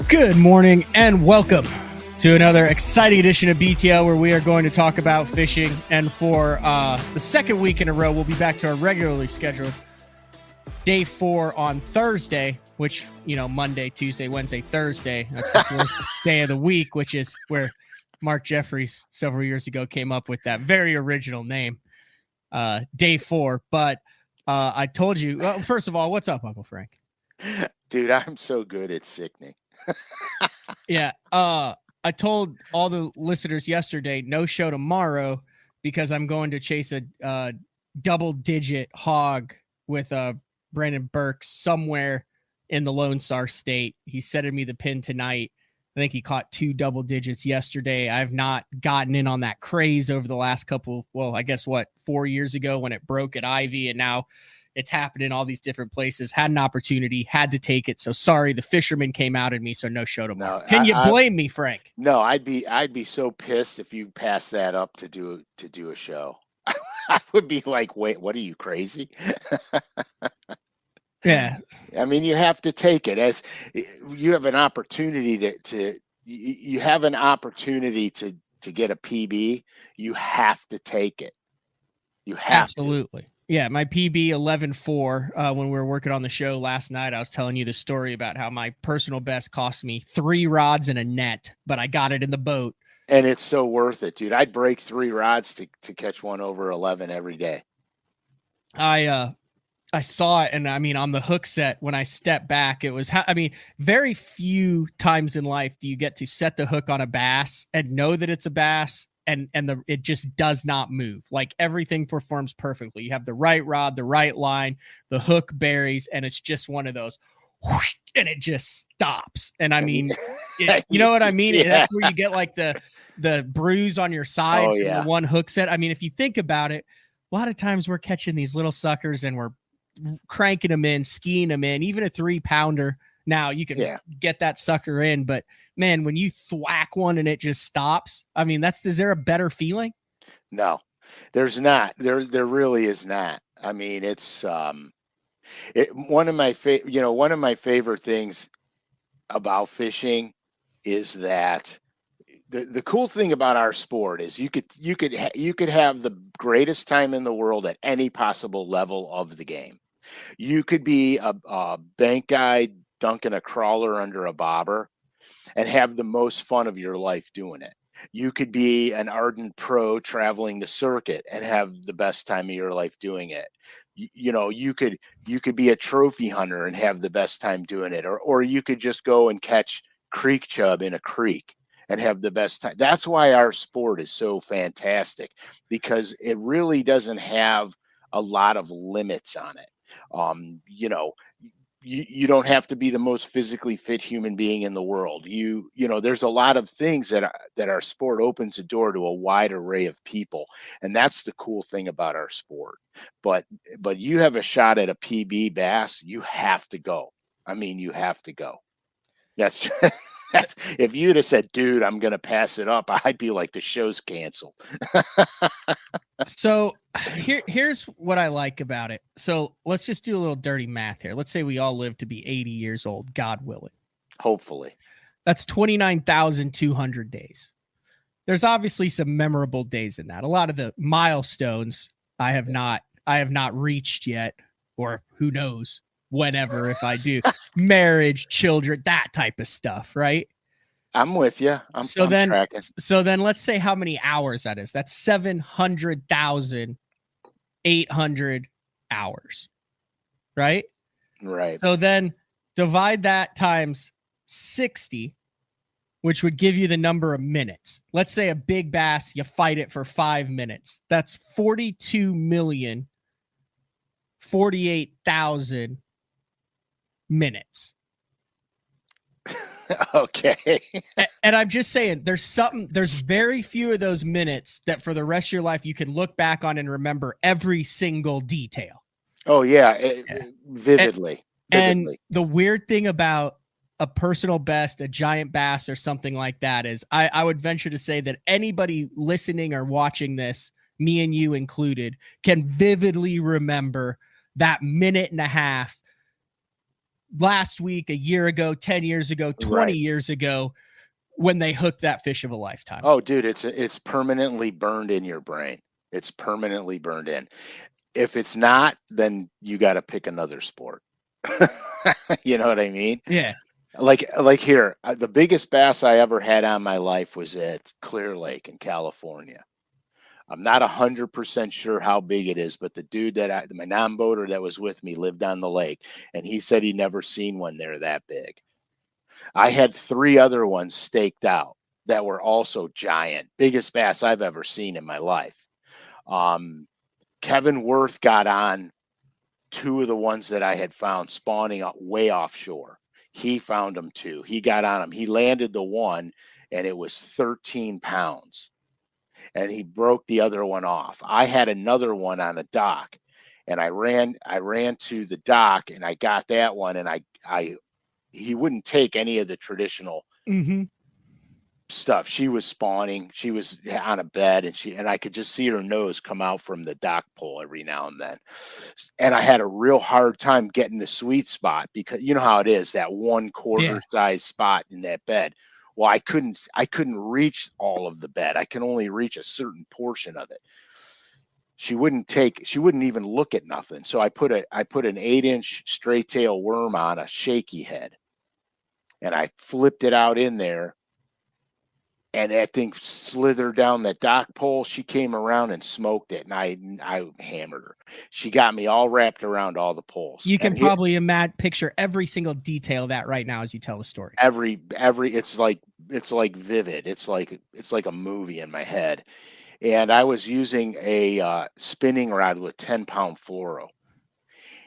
Good morning and welcome to another exciting edition of BTL, where we are going to talk about fishing. And for the second week in a row, we'll be back to our regularly scheduled day 4 on Thursday, which, you know, Monday, Tuesday, Wednesday, Thursday. That's the fourth day of the week, which is where Mark Jeffries several years ago came up with that very original name, day 4. But I told you, well, first of all, what's up, Uncle Frank? Dude, I'm so good at sickening. Yeah. I told all the listeners yesterday, no show tomorrow because I'm going to chase a double-digit hog with Brandon Burks somewhere in the Lone Star State. He's setting me the pin tonight. I think he caught 2 double digits yesterday. I've not gotten in on that craze over the last couple, well, I guess 4 years ago when it broke at Ivy, and now it's happened in all these different places. Had an opportunity, had to take it. So sorry, the fisherman came out at me, so no show tomorrow. Can you blame me, Frank? No, I'd be so pissed if you passed that up to do a show. I would be like, wait, what are you, crazy? Yeah. I mean, you have to take it as you have an opportunity you have an opportunity to get a PB. You have to take it. You have absolutely. Yeah, my PB 11.4, when we were working on the show last night, I was telling you the story about how my personal best cost me 3 rods and a net, but I got it in the boat. And it's so worth it, dude. I'd break 3 rods to catch one over 11 every day. I saw it, and I mean, on the hook set, when I stepped back, it was, I mean, very few times in life do you get to set the hook on a bass and know that it's a bass, and it just does not move. Like, everything performs perfectly. You have the right rod, the right line, the hook buries, and it's just one of those, whoosh, and it just stops. And I mean, you know what I mean? Yeah. That's where you get like the bruise on your side from the one hook set. I mean, if you think about it, a lot of times we're catching these little suckers and we're cranking them in, skiing them in, even a 3-pounder. Now you can get that sucker in, but man, when you thwack one and it just stops, I mean, is there a better feeling? No, there's not. There really is not. I mean, it's one of my favorite things about fishing is that the cool thing about our sport is you could have the greatest time in the world at any possible level of the game. You could be a bank guy dunking a crawler under a bobber and have the most fun of your life doing it. You could be an ardent pro traveling the circuit and have the best time of your life doing it. You know, you could be a trophy hunter and have the best time doing it, or you could just go and catch creek chub in a creek and have the best time. That's why our sport is so fantastic, because it really doesn't have a lot of limits on it. You know, you don't have to be the most physically fit human being in the world. You know, there's a lot of things that our sport opens the door to a wide array of people. And that's the cool thing about our sport. But you have a shot at a PB bass, you have to go. I mean, you have to go. That's if you'd have said, dude, I'm going to pass it up, I'd be like, the show's canceled. So here's what I like about it. So let's just do a little dirty math here. Let's say we all live to be 80 years old, God willing. Hopefully. That's 29,200 days. There's obviously some memorable days in that. A lot of the milestones I have not reached yet, or who knows, whenever, if I do. Marriage, children, that type of stuff, right? I'm with you. I'm tracking. So then let's say how many hours that is. That's 700,800 hours, right? Right. So then divide that times 60, which would give you the number of minutes. Let's say a big bass, you fight it for 5 minutes. That's 42,048,000 minutes. Okay. And I'm just saying, there's very few of those minutes that for the rest of your life you can look back on and remember every single detail. Oh yeah. Vividly. And the weird thing about a personal best, a giant bass or something like that is I would venture to say that anybody listening or watching this, me and you included, can vividly remember that minute and a half last week, a year ago, 10 years ago, 20 years ago, when they hooked that fish of a lifetime? Oh, dude, it's permanently burned in your brain. It's permanently burned in. If it's not, then you got to pick another sport. You know what I mean? Yeah. Like here, the biggest bass I ever had on my life was at Clear Lake in California. I'm not 100% sure how big it is, but the dude my non-boater that was with me lived on the lake, and he said he never seen one there that big. I had 3 other ones staked out that were also giant, biggest bass I've ever seen in my life. Kevin Worth got on 2 of the ones that I had found spawning way offshore. He found them 2. He got on them. He landed the one, and it was 13 pounds. And he broke the other one off. I had another one on a dock, and I ran to the dock, and I got that one, and he wouldn't take any of the traditional stuff. She was spawning. She was on a bed, and I could just see her nose come out from the dock pole every now and then. And I had a real hard time getting the sweet spot, because you know how it is, that 1/4 size spot in that bed. Well, I couldn't reach all of the bed. I can only reach a certain portion of it. She wouldn't even look at nothing. So I put an 8-inch straight tail worm on a shaky head, and I flipped it out in there, and that thing slithered down that dock pole. She came around and smoked it, and I hammered her. She got me all wrapped around all the poles. You can probably picture every single detail of that right now as you tell the story. Every it's like vivid. It's like a movie in my head. And I was using a spinning rod with 10-pound fluoro.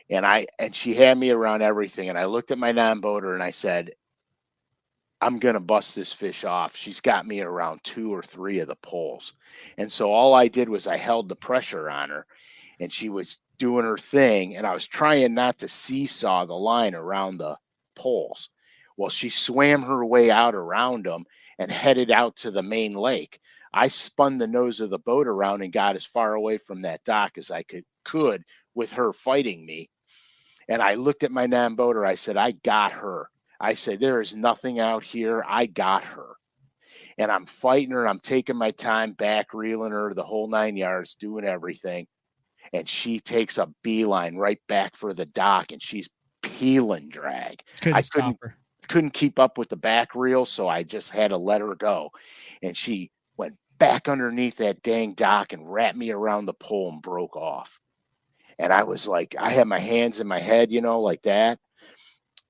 And she had me around everything. And I looked at my non-boater and I said, I'm going to bust this fish off. She's got me around 2 or 3 of the poles. And so all I did was I held the pressure on her, and she was doing her thing. And I was trying not to seesaw the line around the poles. Well, she swam her way out around them and headed out to the main lake. I spun the nose of the boat around and got as far away from that dock as I could with her fighting me. And I looked at my non-boater. I said, I got her. I said, there is nothing out here. I got her. And I'm fighting her. I'm taking my time, back reeling her the whole 9 yards, doing everything. And she takes a beeline right back for the dock, and she's peeling drag. Couldn't stop her. Couldn't keep up with the back reel, so I just had to let her go. And she went back underneath that dang dock and wrapped me around the pole and broke off. And I was like, I had my hands in my head, like that.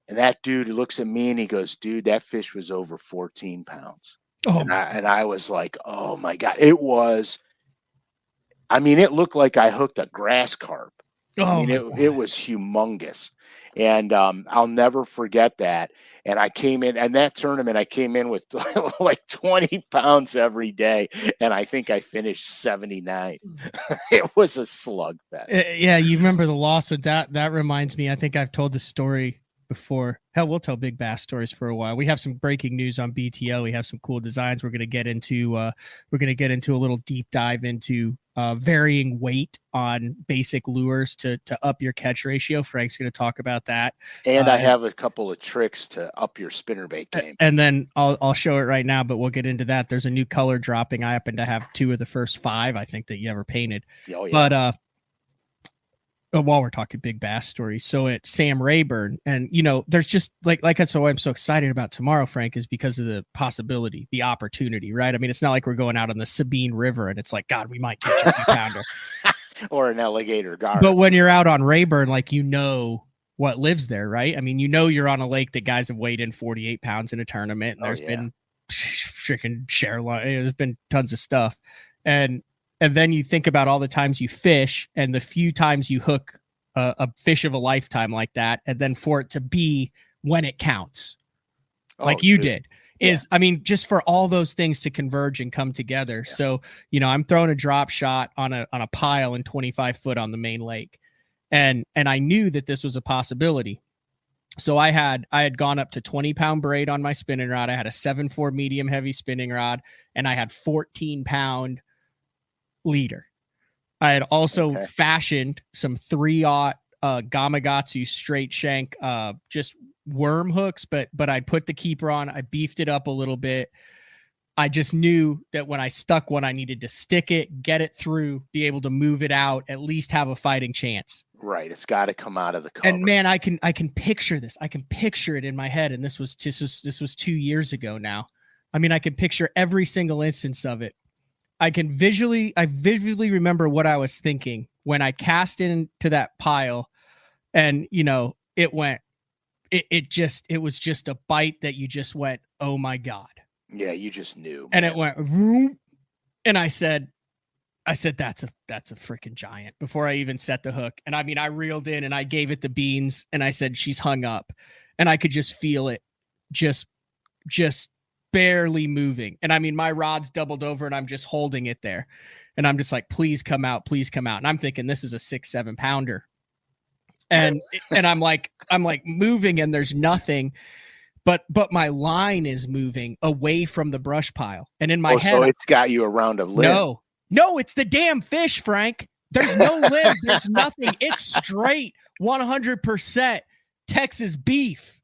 And that dude looks at me and he goes, dude, that fish was over 14 pounds. Oh, and I was like, oh my God. It looked like I hooked a grass carp. It was humongous. And I'll never forget that. And I came in, and that tournament, I came in with like 20 pounds every day. And I think I finished 79. It was a slugfest. Yeah, you remember the loss with that. That reminds me, I think I've told the story before. Hell, we'll tell big bass stories for a while. We have some breaking news on BTO. We have some cool designs. We're going to get into a little deep dive into varying weight on basic lures to up your catch ratio. Frank's going to talk about that. And I have a couple of tricks to up your spinnerbait game. And then I'll show it right now, but we'll get into that. There's a new color dropping. I happen to have 2 of the first 5, I think, that you ever painted. Oh, yeah. But while we're talking big bass stories, so it's Sam Rayburn, and there's just like that's why I'm so excited about tomorrow, Frank, is because of the possibility, the opportunity, right? I mean, it's not like we're going out on the Sabine River and it's like, God, we might catch a 2-pounder or an alligator gar. But when you're out on Rayburn, like what lives there, right? I mean, you're on a lake that guys have weighed in 48 pounds in a tournament, and there's been freaking there's been tons of stuff, and then you think about all the times you fish and the few times you hook a fish of a lifetime like that, and then for it to be when it counts, like you did, I mean, just for all those things to converge and come together. Yeah. So, I'm throwing a drop shot on a pile in 25 foot on the main lake, and I knew that this was a possibility. So I had gone up to 20-pound braid on my spinning rod. I had a 7.4 medium heavy spinning rod, and I had 14-pound leader. I had also fashioned some 3/0 Gamakatsu straight shank, just worm hooks, but I put the keeper on. I beefed it up a little bit. I just knew that when I stuck one, I needed to stick it, get it through, be able to move it out, at least have a fighting chance. Right. It's got to come out of the cover. And man, I can picture this. I can picture it in my head. And this was 2 years ago now. I mean, I can picture every single instance of it. I vividly remember what I was thinking when I cast into that pile, and it went, it was just a bite that you just went, oh my God. Yeah, you just knew. And it went, vroom, and I said, that's a freaking giant before I even set the hook. And I mean, I reeled in and I gave it the beans and I said, she's hung up, and I could just feel it just barely moving. And I mean, my rod's doubled over and I'm just holding it there. And I'm just like, please come out, please come out. And I'm thinking this is a 6-7 pounder. And I'm like moving and there's nothing, but my line is moving away from the brush pile. And in my head, so it's got you around a limb. No, it's the damn fish, Frank. There's no limb. There's nothing. It's straight 100% Texas beef.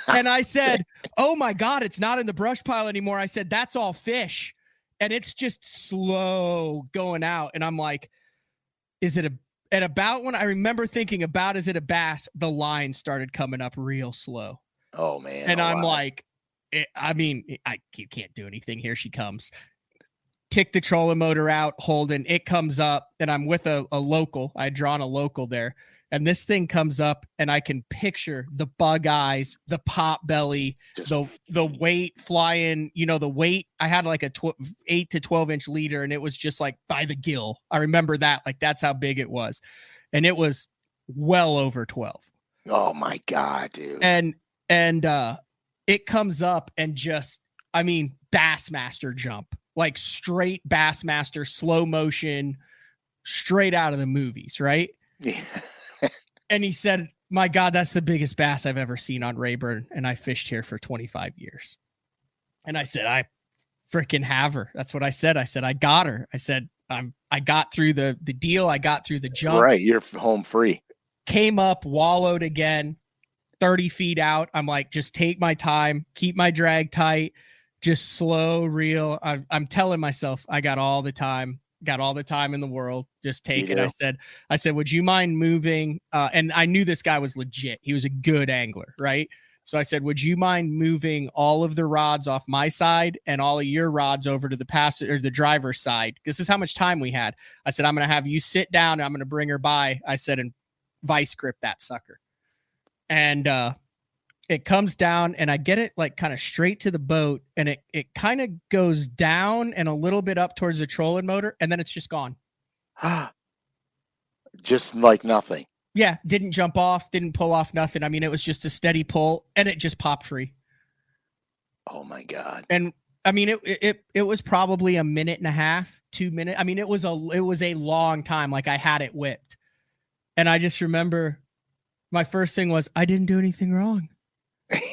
And I said, oh my God, it's not in the brush pile anymore. I said, that's all fish. And it's just slow going out. And I'm like, is it and about when I remember thinking about, is it a bass? The line started coming up real slow. Oh man. And I'm like, you can't do anything. Here she comes. Tick the trolling motor out, holding, it comes up, and I'm with a local. I had drawn a local there. And this thing comes up, and I can picture the bug eyes, the pop belly, the weight flying. The weight. I had like a 8 to 12 inch leader, and it was just like by the gill. I remember that, like that's how big it was, and it was well over 12. Oh my God, dude! And it comes up and just, I mean, Bassmaster jump, like straight Bassmaster slow motion, straight out of the movies, right? Yeah. And he said, my God, that's the biggest bass I've ever seen on Rayburn. And I fished here for 25 years. And I said, I freaking have her. That's what I said. I said, I got her. I said, I got through the deal. I got through the jump. Right. You're home free. Came up, wallowed again, 30 feet out. I'm like, just take my time, keep my drag tight, just slow, reel. I'm telling myself I got all the time in the world. Just take it. I said, would you mind moving? And I knew this guy was legit. He was a good angler, right? So I said, would you mind moving all of the rods off my side and all of your rods over to the passenger or the driver's side? This is how much time we had. I said, I'm going to have you sit down and I'm going to bring her by. I said, and vice grip that sucker. And it comes down and I get it like kind of straight to the boat, and it kind of goes down and a little bit up towards the trolling motor, and then it's just gone. Just like nothing. Yeah, didn't jump off, didn't pull off, nothing. I mean, it was just a steady pull, and it just popped free. Oh my God! And I mean, it was probably a minute and a half, 2 minutes. I mean, it was a long time. Like I had it whipped, and I just remember my first thing was I didn't do anything wrong.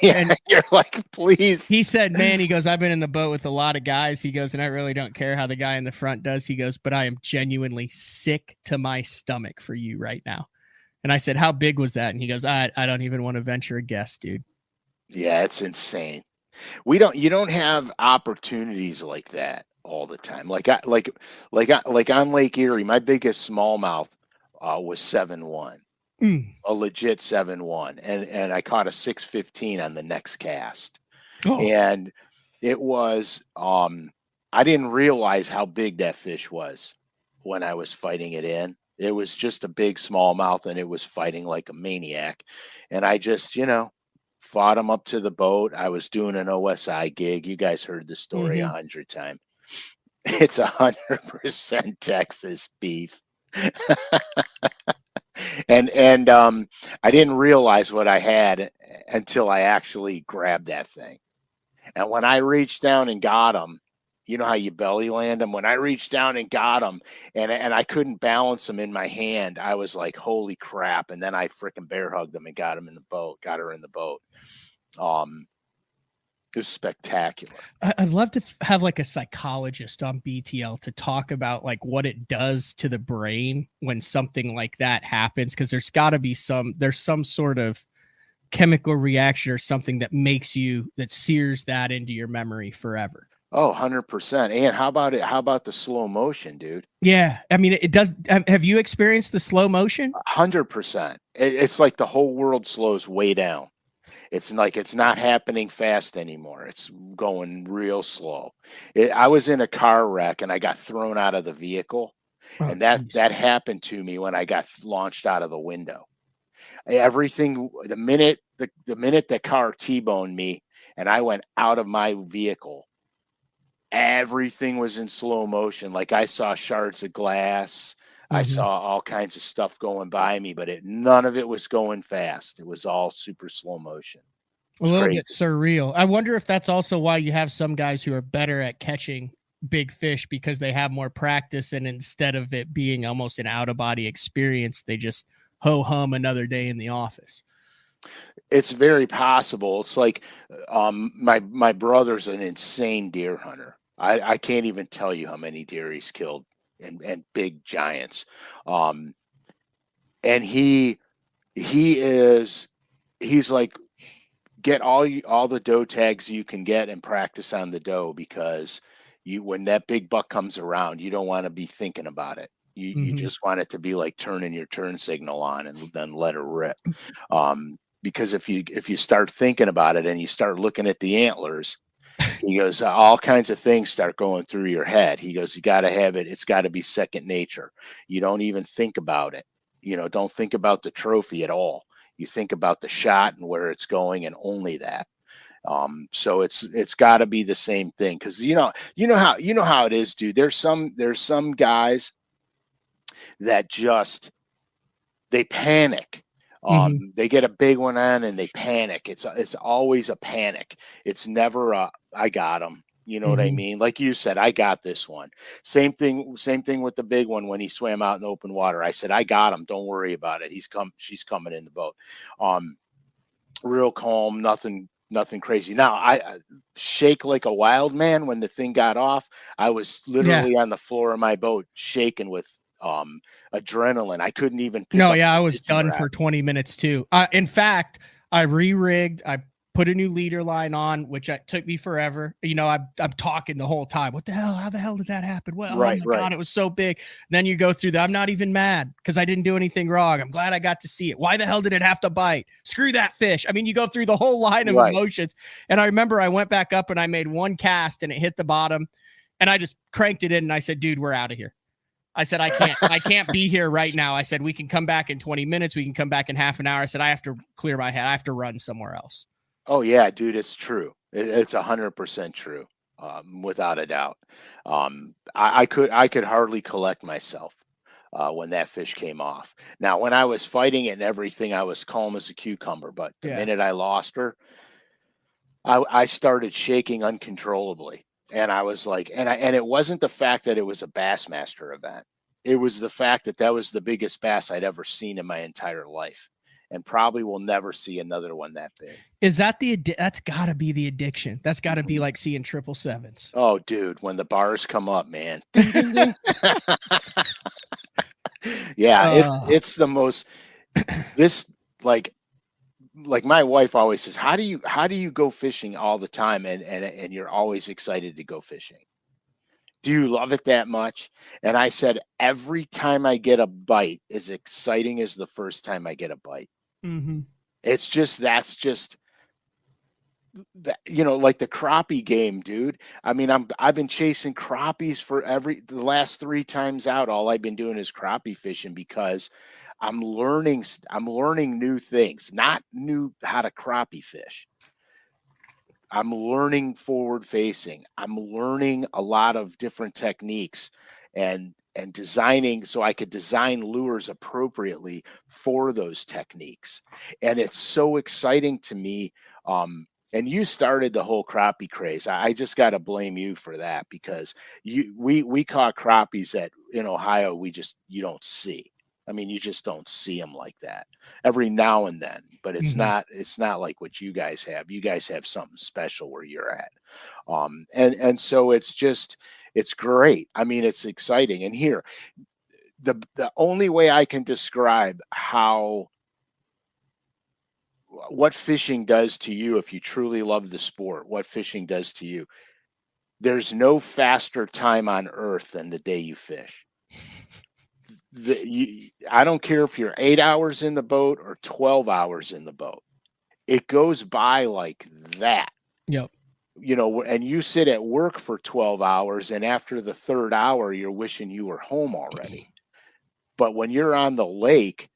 Yeah, and you're like, please. He said, man, he goes, I've been in the boat with a lot of guys. He goes, and I really don't care how the guy in the front does. He goes, but I am genuinely sick to my stomach for you right now. And I said, how big was that? And he goes, I don't even want to venture a guess, dude. Yeah, it's insane. You don't have opportunities like that all the time. Like on Lake Erie, my biggest smallmouth was 7-1. A legit 7-1, and I caught a 6-15 on the next cast. And it was I didn't realize how big that fish was when I was fighting it in. It was just a big smallmouth, and it was fighting like a maniac. And I just fought him up to the boat. I was doing an OSI gig. You guys heard the story 100 times. It's 100% Texas beef. And I didn't realize what I had until I actually grabbed that thing. And when I reached down and got him, you know how you belly land them? When I reached down and got him, and I couldn't balance him in my hand, I was like, holy crap. And then I freaking bear hugged him and got her in the boat. It was spectacular. I'd love to have like a psychologist on BTL to talk about like what it does to the brain when something like that happens. Cause there's some sort of chemical reaction or something that sears that into your memory forever. Oh, 100%. And how about it? How about the slow motion, dude? Yeah. I mean, it does. Have you experienced the slow motion? 100%. It's like the whole world slows way down. It's like it's not happening fast anymore. It's going real slow. I was in a car wreck and I got thrown out of the vehicle, Oh, and that geez. that happened to me when I got launched out of the window. Everything the minute the car T-boned me and I went out of my vehicle, everything was in slow motion. Like I saw shards of glass. I Mhm. saw all kinds of stuff going by me, but none of it was going fast. It was all super slow motion. It A was little bit crazy. surreal. I wonder if that's also why you have some guys who are better at catching big fish because they have more practice, and instead of it being almost an out of body experience, they just ho hum another day in the office. It's very possible. It's like my brother's an insane deer hunter. I can't even tell you how many deer he's killed and big giants. Um, and he's like, get all the doe tags you can get and practice on the doe, because when that big buck comes around, you don't want to be thinking about it. You Mhm. just want it to be like turning your turn signal on and then let her rip. Because if you start thinking about it and you start looking at the antlers, he goes, all kinds of things start going through your head. He goes, you got to have it. It's got to be second nature. You don't even think about it. Don't think about the trophy at all. You think about the shot and where it's going, and only that. So it's got to be the same thing, because you know how it is, dude. There's some guys that just they panic. Mhm. They get a big one on and they panic. It's always a panic. It's never a I got him. You know what I Mhm. mean? Like you said, I got this one. Same thing with the big one when he swam out in open water. I said, I got him. Don't worry about it. She's coming in the boat. Um, Real calm, nothing crazy. Now I shake like a wild man when the thing got off. I was Yeah. literally on the floor of my boat shaking with adrenaline. I couldn't even pick No, up yeah, the I was fishing done rod. for 20 minutes too. In fact, I re-rigged, I put a new leader line on, which took me forever. I'm talking the whole time. What the hell? How the hell did that happen? Well, oh Right, my right, God, it was so big. Then you go through that. I'm not even mad because I didn't do anything wrong. I'm glad I got to see it. Why the hell did it have to bite? Screw that fish. I mean, you go through the whole line of right. emotions. And I remember I went back up and I made one cast and it hit the bottom and I just cranked it in and I said, dude, we're out of here. I said, I can't be here right now. I said, we can come back in 20 minutes. We can come back in half an hour. I said, I have to clear my head. I have to run somewhere else. Oh yeah, dude, it's true. It's 100% true, without a doubt. I could hardly collect myself when that fish came off. Now, when I was fighting it and everything, I was calm as a cucumber. But the Yeah. minute I lost her, I started shaking uncontrollably. And I was like, and it wasn't the fact that it was a Bassmaster event. It was the fact that that was the biggest bass I'd ever seen in my entire life, and probably will never see another one that big. Is that that's gotta be the addiction. That's gotta be Mhm. like seeing triple sevens. Oh, dude, when the bars come up, man. Ding, ding, ding. Yeah, it's Uh, it's the most this like my wife always says, how do you go fishing all the time and you're always excited to go fishing? Do you love it that much? And I said, every time I get a bite, as exciting as the first time I get a bite. mhm. That's just that, like the crappie game, dude. I mean, I've been chasing crappies for the last 3 times out. All I've been doing is crappie fishing, because I'm learning new things, not new how to crappie fish. I'm learning forward facing. I'm learning a lot of different techniques and designing, so I could design lures appropriately for those techniques. And it's so exciting to me. And you started the whole crappie craze. I just got to blame you for that, because we caught crappies that in Ohio you don't see. I mean, you just don't see them like that every now and then, but it's not like what you guys have. You guys have something special where you're at. And so it's great. I mean, it's exciting. And here, the only way I can describe what fishing does to you, if you truly love the sport, what fishing does to you, there's no faster time on earth than the day you fish. I don't care if you're 8 hours in the boat or 12 hours in the boat. It goes by like that. Yep. You know, and you sit at work for 12 hours, and after the third hour, you're wishing you were home already. But when you're on the lake,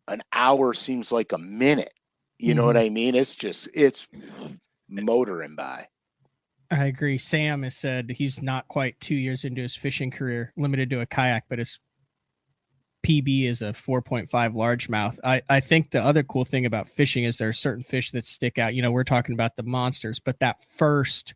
an hour seems like a minute. You know what I mean? It's motoring by. I agree. Sam has said he's not quite 2 years into his fishing career, limited to a kayak, but his PB is a 4.5 largemouth. I think the other cool thing about fishing is there are certain fish that stick out. You know, we're talking about the monsters, but that first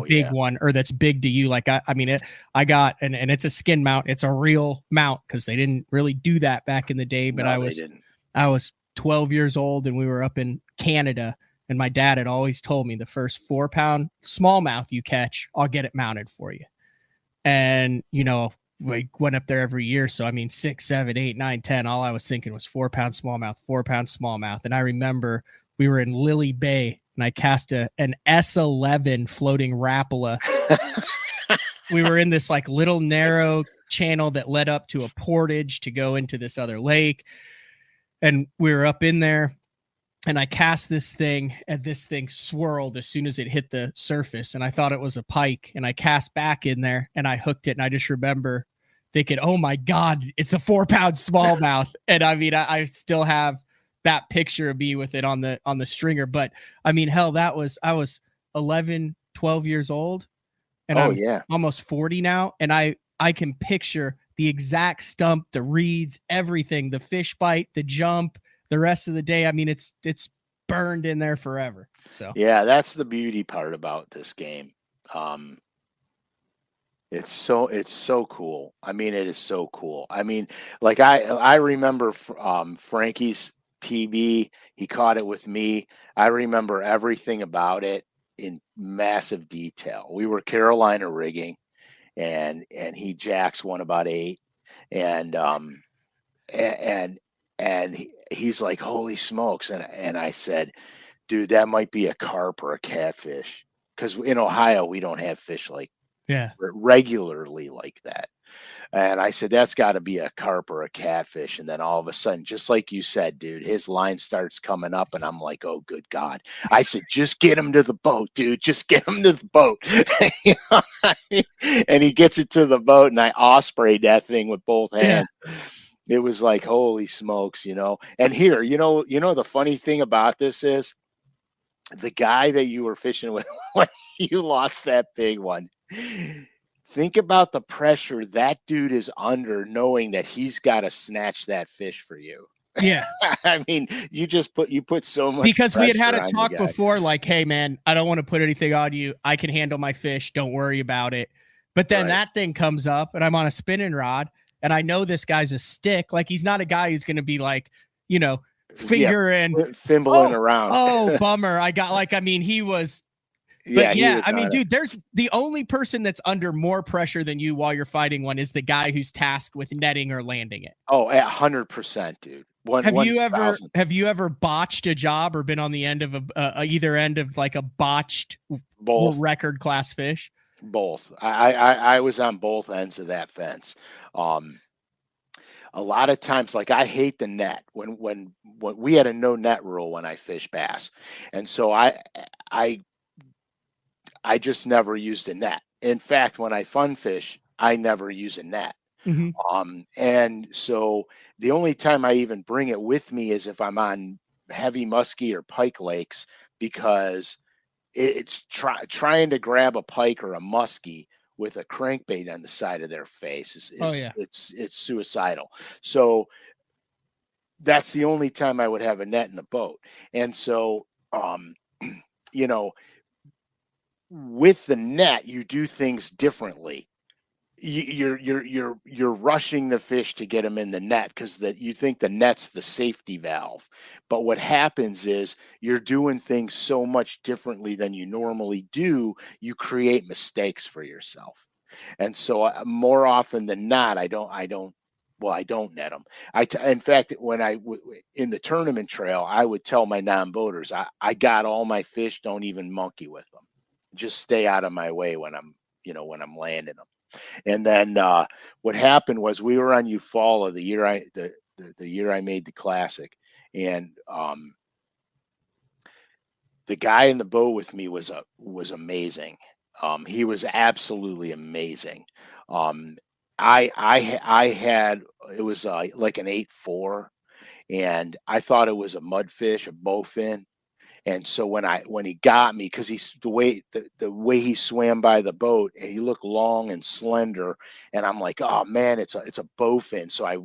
big one, or that's big to you, like I got, and it's a skin mount. It's a real mount because they didn't really do that back in the day. But No, I was 12 years old and we were up in Canada, and my dad had always told me the first 4-pound smallmouth you catch, I'll get it mounted for you. And, you know, we went up there every year. So, I mean, 6, 7, 8, 9, 10, all I was thinking was 4-pound smallmouth, 4-pound smallmouth. And I remember we were in Lily Bay and I cast an S11 floating Rapala. We were in this like little narrow channel that led up to a portage to go into this other lake. And we were up in there, and I cast this thing, and this thing swirled as soon as it hit the surface. And I thought it was a pike, and I cast back in there and I hooked it. And I just remember thinking, oh my God, it's a 4-pound smallmouth. And I mean, I still have that picture of me with it on the stringer. But I mean, hell, I was 11, 12 years old, and I'm almost 40 now. And I can picture the exact stump, the reeds, everything, the fish bite, the jump, the rest of the day. I mean, it's burned in there forever. So yeah, that's the beauty part about this game. It's so cool. I mean, it is so cool. I mean, like I remember Frankie's PB. He caught it with me. I remember everything about it in massive detail. We were Carolina rigging, and he jacks one about 8, and he's like, holy smokes. And I said, dude, that might be a carp or a catfish. Because in Ohio, we don't have fish like regularly like that. And I said, that's got to be a carp or a catfish. And then all of a sudden, just like you said, dude, his line starts coming up. And I'm like, oh, good God. I said, just get him to the boat, dude. Just get him to the boat. You know what I mean? And he gets it to the boat, and I ospreyed that thing with both hands. Yeah. It was like, holy smokes, you know. And here, you know, the funny thing about this is the guy that you were fishing with when you lost that big one. Think about the pressure that dude is under, knowing that he's got to snatch that fish for you. Yeah. I mean, you put so much, because we had a talk before, like, hey man, I don't want to put anything on you. I can handle my fish. Don't worry about it. But then that thing comes up, and I'm on a spinning rod, and I know this guy's a stick. Like, he's not a guy who's going to be like, you know, finger and fimbling around. Oh, bummer. He was. But I mean, dude, there's the only person that's under more pressure than you while you're fighting one is the guy who's tasked with netting or landing it. Oh, 100%, dude. Have you ever botched a job or been on the end of either end of like a botched record class fish? Both. I was on both ends of that fence. A lot of times, like, I hate the net when we had a no net rule when I fish bass. And so I just never used a net. In fact, when I fun fish, I never use a net. Mm-hmm. And so the only time I even bring it with me is if I'm on heavy muskie or pike lakes, because it's trying to grab a pike or a muskie with a crankbait on the side of their face it's suicidal. So that's the only time I would have a net in the boat. And so, you know, with the net, you do things differently. you're rushing the fish to get them in the net because that you think the net's the safety valve. But what happens is you're doing things so much differently than you normally do, you create mistakes for yourself. And so more often than not, I don't net them. In fact, when in the tournament trail, I would tell my non-boaters, I got all my fish, don't even monkey with them. Just stay out of my way when I'm landing them. And then what happened was we were on Eufaula the year I made the classic, and the guy in the boat with me was amazing. He was absolutely amazing. I had it was like an 8.4, and I thought it was a mudfish, a bowfin. And so when he got me, because he's the way he swam by the boat, and he looked long and slender, and I'm like, oh man, it's a bowfin. So I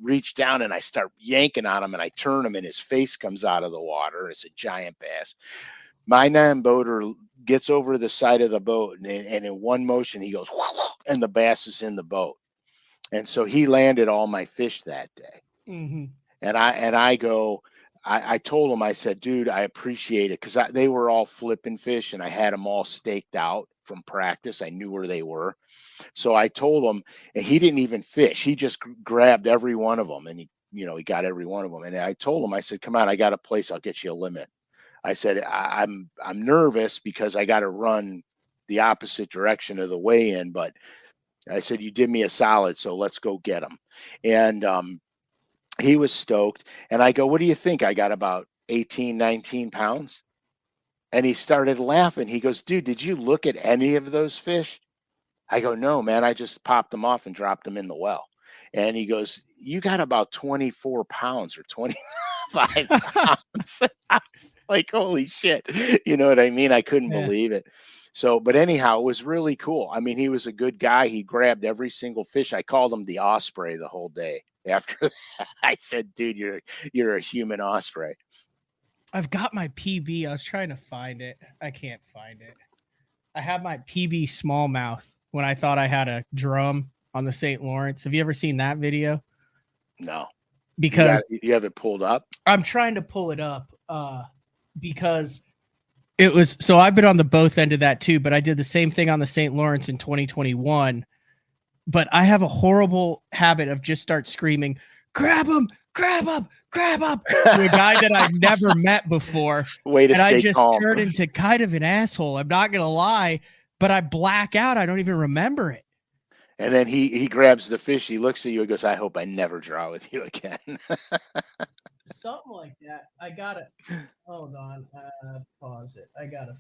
reach down and I start yanking on him, and I turn him, and his face comes out of the water. It's a giant bass. My non-boater gets over the side of the boat, and in one motion he goes, and the bass is in the boat. And so he landed all my fish that day. Mm-hmm. And I told him, I said, dude, I appreciate it, because they were all flipping fish, and I had them all staked out from practice. I knew where they were. So I told him, and he didn't even fish. He just grabbed every one of them, and he got every one of them. And I told him, I said, come on, I got a place. I'll get you a limit. I said, I'm nervous because I got to run the opposite direction of the weigh-in, but I said, you did me a solid, so let's go get him. And he was stoked. And I go, what do you think? I got about 18, 19 pounds. And he started laughing. He goes, dude, did you look at any of those fish? I go, no, man, I just popped them off and dropped them in the well. And he goes, you got about 24 pounds or 25 pounds. I was like, holy shit. You know what I mean? I couldn't believe it. So, but anyhow, it was really cool. I mean, he was a good guy. He grabbed every single fish. I called him the osprey the whole day. After that, I said, dude, you're a human osprey. I've got my PB. I was trying to find it. I can't find it. I have my PB smallmouth when I thought I had a drum on the St. Lawrence. Have you ever seen that video? No. Because you have it pulled up? I'm trying to pull it up because it was, so I've been on the both end of that too, but I did the same thing on the St. Lawrence in 2021. But I have a horrible habit of just start screaming, grab him, grab him, grab him, to a guy that I've never met before. Way to and stay I just calm. turn into kind of an asshole. I'm not going to lie, but I black out. I don't even remember it. And then he grabs the fish. He looks at you and goes, I hope I never draw with you again. Something like that. I got to, hold on. Pause it. I got to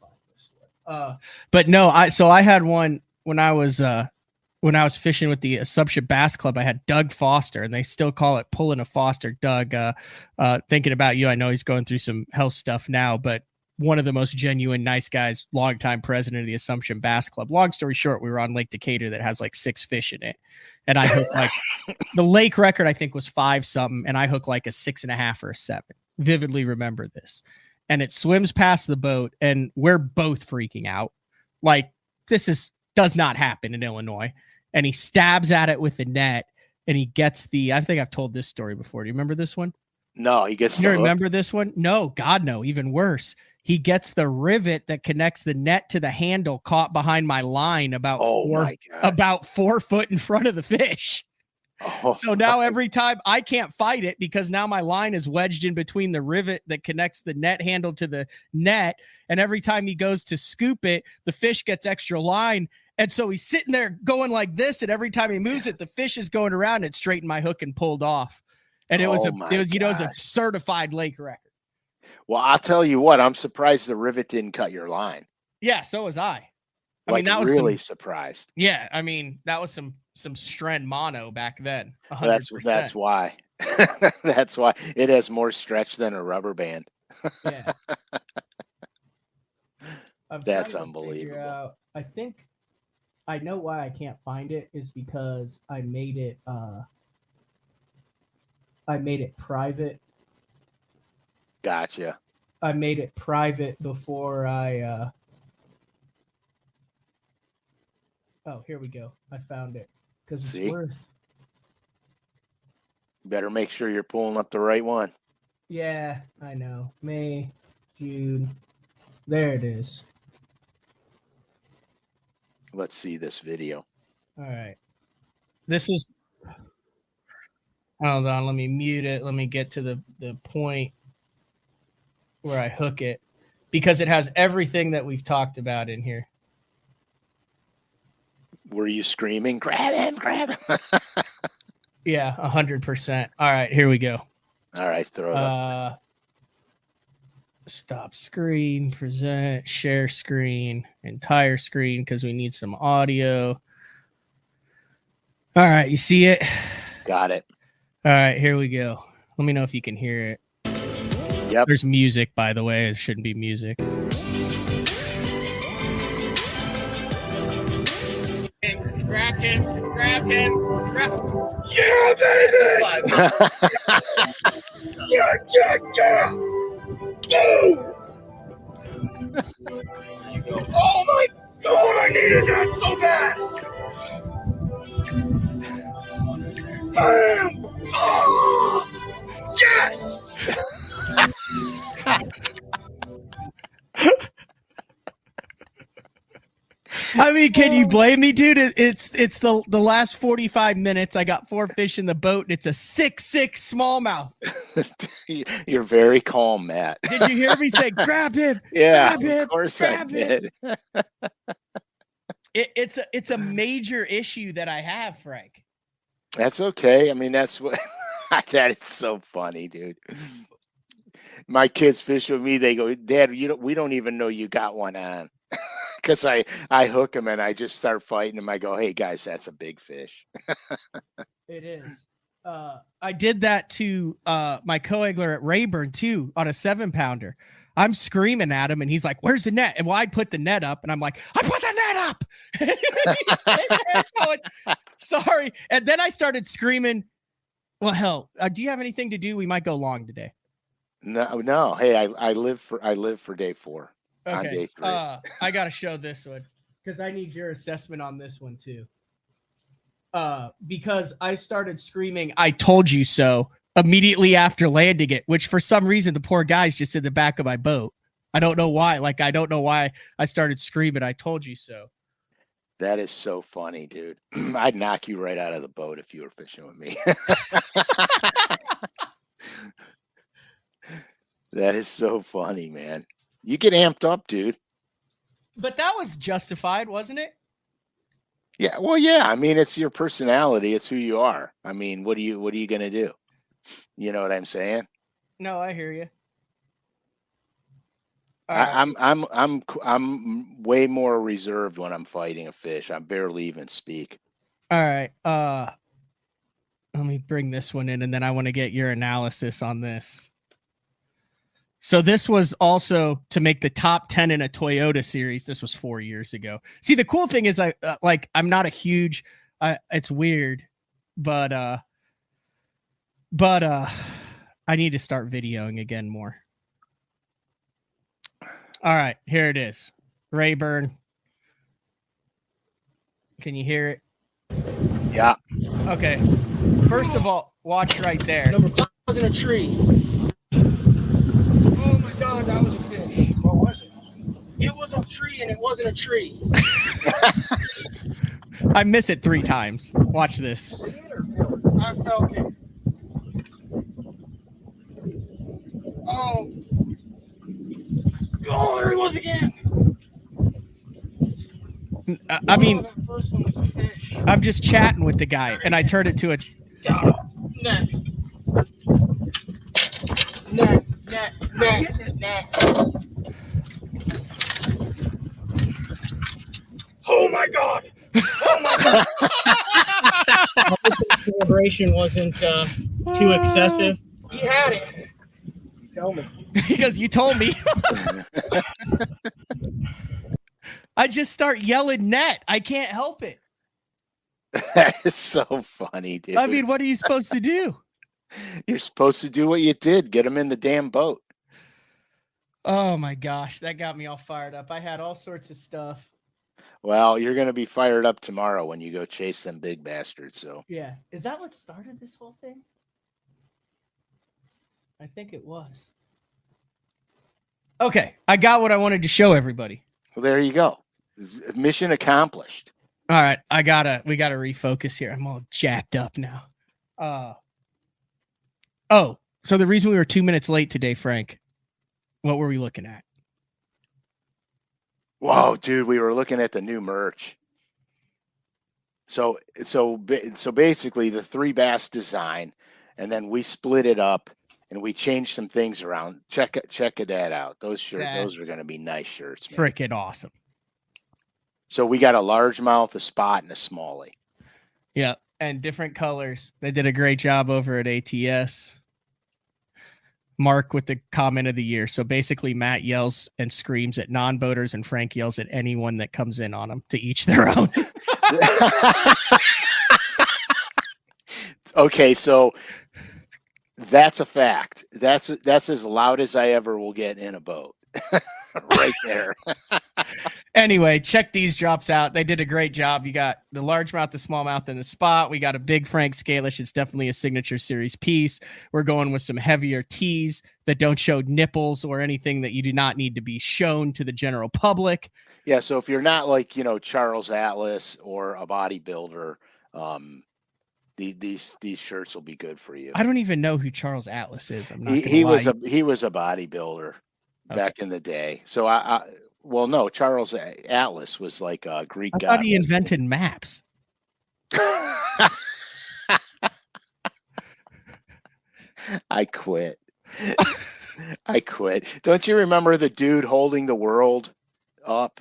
find this one. But no, I had one when I was fishing with the Assumption Bass Club. I had Doug Foster, and they still call it pulling a Foster. Doug, thinking about you, I know he's going through some health stuff now, but one of the most genuine, nice guys, longtime president of the Assumption Bass Club. Long story short, we were on Lake Decatur that has like 6 fish in it. And I hooked like the lake record, I think, was 5 something. And I hooked like a 6.5 or a 7. Vividly remember this. And it swims past the boat, and we're both freaking out. Like, does not happen in Illinois. And he stabs at it with the net, and he gets I think I've told this story before. Do you remember this one? No, he gets You remember this one? No, God, no, even worse. He gets the rivet that connects the net to the handle caught behind my line about 4 foot in front of the fish. Oh, so now every time I can't fight it, because now my line is wedged in between the rivet that connects the net handle to the net. And every time he goes to scoop it, the fish gets extra line. And so he's sitting there going like this. And every time he moves it, the fish is going around. It straightened my hook and pulled off. And it was a certified lake record. Well, I'll tell you what, I'm surprised the rivet didn't cut your line. Yeah, so was I. I mean, that was really surprised. Yeah, I mean, that was some Stren mono back then. 100%. That's why. That's why it has more stretch than a rubber band. Yeah. That's unbelievable. I think I know why I can't find it is because I made it private. Gotcha. I made it private before I Oh, here we go. I found it because it's See? worth. Better make sure you're pulling up the right one. Yeah, I know. May, June. There it is. Let's see this video. All right. This is. Hold on. Let me mute it. Let me get to the point where I hook it because it has everything that we've talked about in here. Were you screaming, grab him, grab him? Yeah, 100%. All right, here we go. All right, throw it up. Stop screen, present, share screen, entire screen because we need some audio. All right, you see it? Got it. All right, here we go. Let me know if you can hear it. Yep. There's music, by the way. It shouldn't be music. Grab him, grab him, grab him. Yeah, baby! Yeah, yeah, yeah! Oh! Oh my God, I needed that so bad! Bam! Oh! Yes! I mean, can you blame me, dude? It's the last 45 minutes. I got 4 fish in the boat, and it's a 6'6" smallmouth. You're very calm, Matt. Did you hear me say, grab him? Yeah, grab him, of course grab I did. It's a major issue that I have, Frank. That's okay. I mean, that's what that is so funny, dude. My kids fish with me. They go, Dad, we don't even know you got one on. Because I hook them and I just start fighting them. I go, hey guys, that's a big fish. It is. I did that to my co-angler at Rayburn too on a 7-pounder. I'm screaming at him and he's like, where's the net? And well, I put the net up and I'm like, I put the net up. Going, sorry. And then I started screaming, well, hell, do you have anything to do? We might go long today. No. Hey, I live for day 4. Okay. On day 3. I got to show this one because I need your assessment on this one too. Because I started screaming, I told you so, immediately after landing it, which for some reason, the poor guy's just in the back of my boat. I don't know why. I don't know why I started screaming, I told you so. That is so funny, dude. I'd knock you right out of the boat if you were fishing with me. That is so funny, man. You get amped up, dude. But that was justified, wasn't it? Yeah, well, yeah. I mean, it's your personality. It's who you are. I mean, what are you gonna do? You know what I'm saying? No, I hear you. I'm way more reserved when I'm fighting a fish. I barely even speak. All right. Let me bring this one in, and then I want to get your analysis on this. So this was also to make the top 10 in a Toyota series. This was 4 years ago. See, the cool thing is I'm not a huge, it's weird, but I need to start videoing again more. All right, here it is. Rayburn. Can you hear it? Yeah. Okay. First of all, watch right there. Number 5 was in a tree. Oh my God, that was a fish. What was it? It was a tree and it wasn't a tree. I miss it 3 times. Watch this. I felt it. Oh. Oh, there he was again. I mean, that first one was a fish. I'm just chatting with the guy, and I turned it to a... Net. Oh my God! Oh my God! I hope the celebration wasn't too excessive. He had it. Tell me. Because you told me. I just start yelling net. I can't help it. That is so funny, dude. I mean, what are you supposed to do? You're supposed to do what you did. Get them in the damn boat. Oh my gosh, that got me all fired up. I had all sorts of stuff. Well, you're going to be fired up tomorrow when you go chase them big bastards. So Yeah. Is that what started this whole thing? I think it was. Okay. I got what I wanted to show everybody. well, there you go. Mission accomplished. All right. We gotta refocus here. I'm all jacked up now. So the reason we were 2 minutes late today, Frank, what were we looking at? Whoa, dude, we were looking at the new merch. So basically the 3 bass design, and then we split it up and we changed some things around. Check that out. Those are going to be nice shirts, man. Freaking awesome. So we got a largemouth, a spot, and a smallie. Yeah, and different colors. They did a great job over at ATS. Mark with the comment of the year. So basically, Matt yells and screams at non-boaters, and Frank yells at anyone that comes in on them, to each their own. Okay, so that's a fact. That's as loud as I ever will get in a boat. Right there. Anyway, check these drops out. They did a great job. You got the largemouth, the smallmouth, and the spot. We got a big Frank Scalish. It's definitely a signature series piece. We're going with some heavier tees that don't show nipples or anything that you do not need to be shown to the general public. Yeah, so if you're not like, Charles Atlas or a bodybuilder, these shirts will be good for you. I don't even know who Charles Atlas is. I'm not. He was a bodybuilder back in the day. So well, no, Charles Atlas was like a Greek guy. I thought he invented maps. I quit. Don't you remember the dude holding the world up?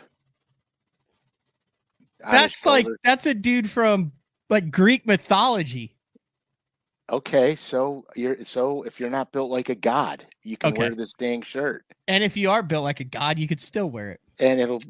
That's a dude from like Greek mythology. Okay, so if you're not built like a god, you can wear this dang shirt. And if you are built like a god, you could still wear it. And it'll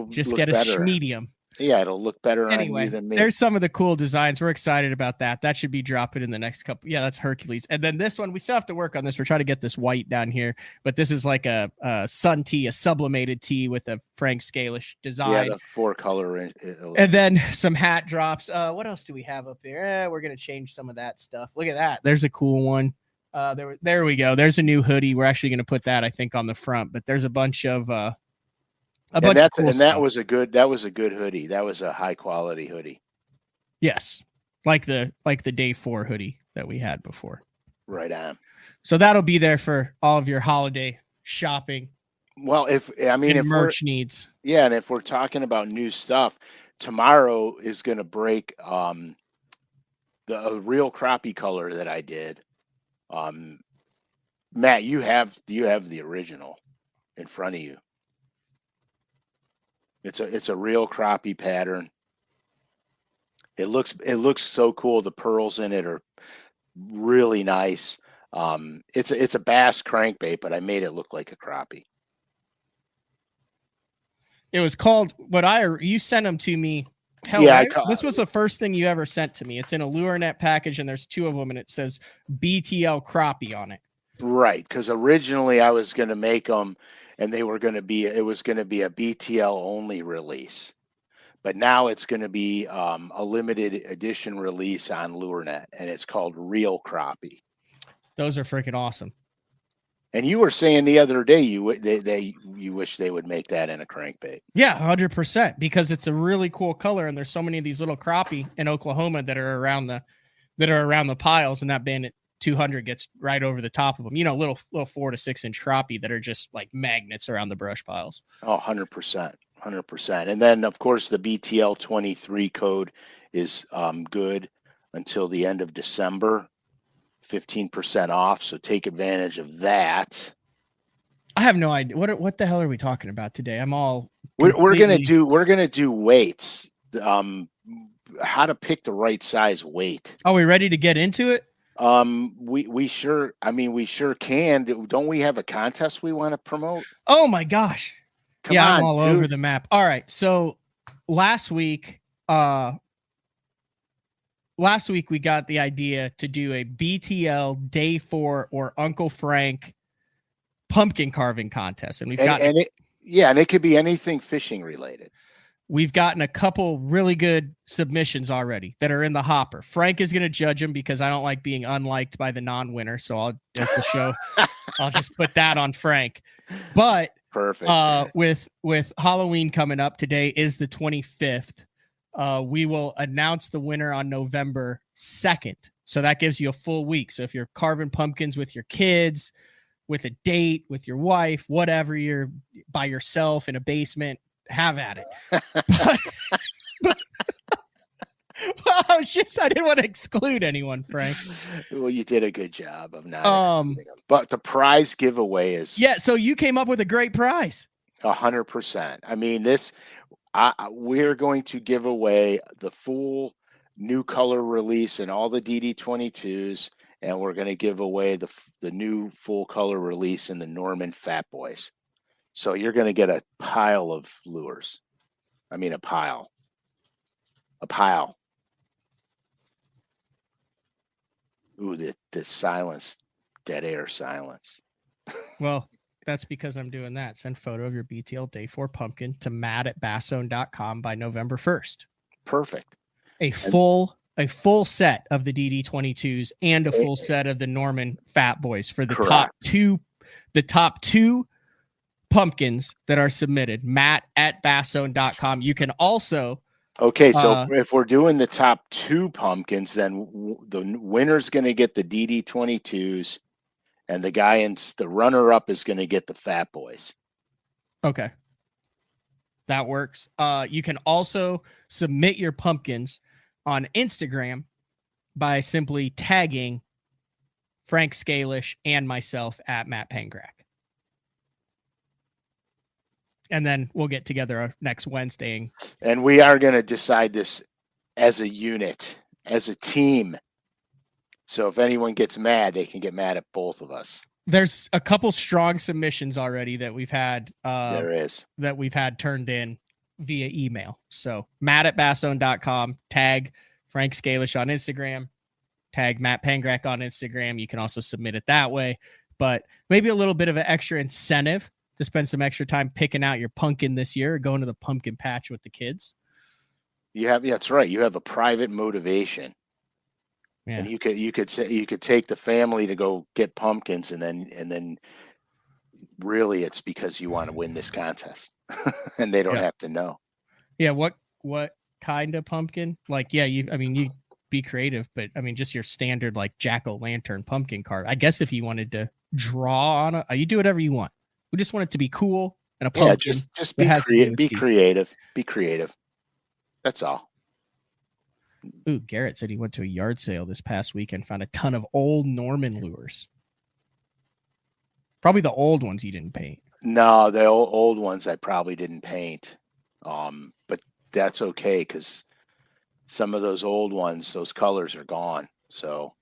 just look get better. a medium. Yeah, it'll look better on you than me. There's some of the cool designs. We're excited about that. That should be dropping in the next couple. Yeah, that's Hercules. And then this one, we still have to work on this. We're trying to get this white down here, but this is like a sun tee, a sublimated tee with a Frank Scalish design. Yeah, the 4-color. And then some hat drops. What else do we have up here? We're going to change some of that stuff. Look at that. There's a cool one. There we go. There's a new hoodie. We're actually going to put that, I think, on the front, but there's a bunch of that was a good hoodie. That was a high quality hoodie. Yes. Like the day 4 hoodie that we had before. Right on. So that'll be there for all of your holiday shopping. Well, if merch needs. Yeah, and if we're talking about new stuff, tomorrow is going to break the real crappie color that I did. Matt, you have the original in front of you. It's a real crappie pattern. It looks so cool. The pearls in it are really nice. It's a bass crankbait, but I made it look like a crappie. It was called you sent them to me. Hell, yeah, this was the first thing you ever sent to me. It's in a lure net package, and there's 2 of them, and it says BTL crappie on it. Right, because originally I was going to make them, and it was going to be a BTL only release, but now it's going to be a limited edition release on LureNet, and it's called Real Crappie. Those are freaking awesome. And you were saying the other day you wish they would make that in a crankbait. Yeah, 100%, because it's a really cool color, and there's so many of these little crappie in Oklahoma that are around the piles, and that Bandit 200 gets right over the top of them. Little 4 to 6 inch crappie that are just like magnets around the brush piles. Oh, 100%. And then of course the BTL 23 code is good until the end of December, 15% off. So take advantage of that. I have no idea. What the hell are we talking about today? I'm all we're gonna do weights. How to pick the right size weight. Are we ready to get into it? We sure can. Don't we have a contest we want to promote? Oh my gosh. Come on, I'm all over the map. All right. So last week we got the idea to do a BTL day 4 or Uncle Frank pumpkin carving contest. And we've got and it could be anything fishing related. we've gotten a couple really good submissions already that are in the hopper. Frank is going to judge them because I don't like being unliked by the non-winner. So I'll, as the show, I'll just put that on Frank. But Perfect. With Halloween coming up, today is the 25th. We will announce the winner on November 2nd. So that gives you a full week. So if you're carving pumpkins with your kids, with a date, with your wife, whatever, you're by yourself in a basement, have at it. I didn't want to exclude anyone, Frank. Well, you did a good job of not excluding them. But the prize giveaway is so you came up with a great prize. 100%. I mean, we're going to give away the full new color release and all the DD22s, and we're going to give away the new full color release in the Norman Fat Boys. So you're going to get a pile of lures. I mean, a pile. Ooh, the silence, dead air silence. Well, that's because I'm doing that. Send photo of your BTL Day 4 pumpkin to matt@basszone.com by November 1st. Perfect. A full set of the DD22s and a full set of the Norman Fat Boys for the top two pumpkins that are submitted. matt@basszone.com. You can also Okay, so if we're doing the top 2 pumpkins, then the winner's going to get the DD22s, and the runner-up is going to get the Fat Boys. Okay. That works. You can also submit your pumpkins on Instagram by simply tagging Frank Scalish and myself at Matt Pangrak. And then we'll get together next Wednesday. And we are going to decide this as a unit, as a team. So if anyone gets mad, they can get mad at both of us. There's a couple strong submissions already that we've had. There is. That we've had turned in via email. So matt@basszone.com, tag Frank Scalish on Instagram, tag Matt Pangrak on Instagram. You can also submit it that way. But maybe a little bit of an extra incentive to spend some extra time picking out your pumpkin this year or going to the pumpkin patch with the kids. That's right. You have a private motivation. Yeah. And you could take the family to go get pumpkins, and then really it's because you want to win this contest. And they don't have to know. Yeah, what kind of pumpkin? Like, you be creative, but I mean, just your standard like jack-o'-lantern pumpkin carve. I guess if you wanted to draw on it, you do whatever you want. We just want it to be cool and a pumpkin. Yeah, just be creative. Be creative. Be creative. That's all. Ooh, Garrett said he went to a yard sale this past week and found a ton of old Norman lures. Probably the old ones you didn't paint. No, the old ones I probably didn't paint. But that's okay because some of those old ones, those colors are gone. So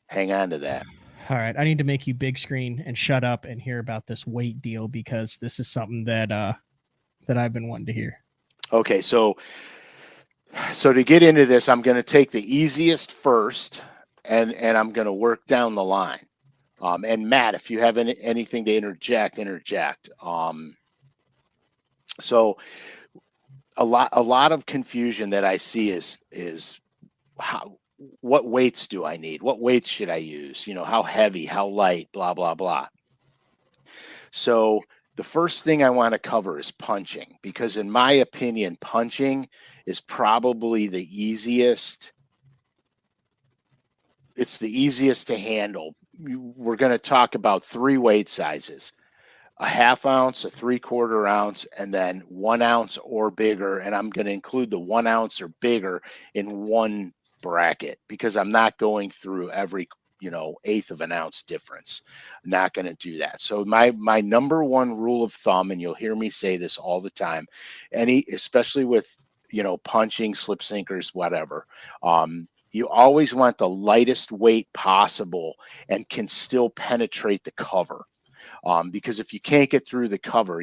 hang on to that. All right, I need to make you big screen and shut up and hear about this weight deal because this is something that I've been wanting to hear. Okay, so to get into this, I'm going to take the easiest first, and I'm going to work down the line. And Matt, if you have anything to interject. So a lot of confusion that I see is what weights do I need? What weights should I use? How heavy, how light, blah, blah, blah. So the first thing I want to cover is punching, because in my opinion, punching is probably the easiest. It's the easiest to handle. We're going to talk about 3 weight sizes: a 1/2 ounce, a 3/4 ounce, and then 1 ounce or bigger. And I'm going to include the 1 ounce or bigger in one bracket because I'm not going through every 1/8 of an ounce difference. I'm not going to do that. So my number one rule of thumb, and you'll hear me say this all the time, especially with punching, slip sinkers, whatever, you always want the lightest weight possible and can still penetrate the cover, because if you can't get through the cover,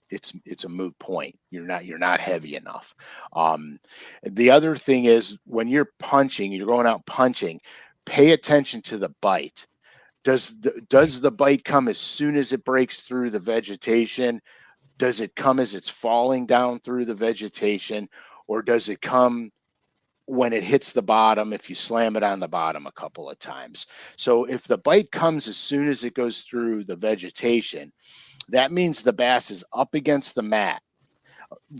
it's a moot point. You're not heavy enough. The other thing is when you're punching, you're going out punching, pay attention to the bite. Does the bite come as soon as it breaks through the vegetation? Does it come as it's falling down through the vegetation, or does it come when it hits the bottom if you slam it on the bottom a couple of times? So if the bite comes as soon as it goes through the vegetation, that means the bass is up against the mat.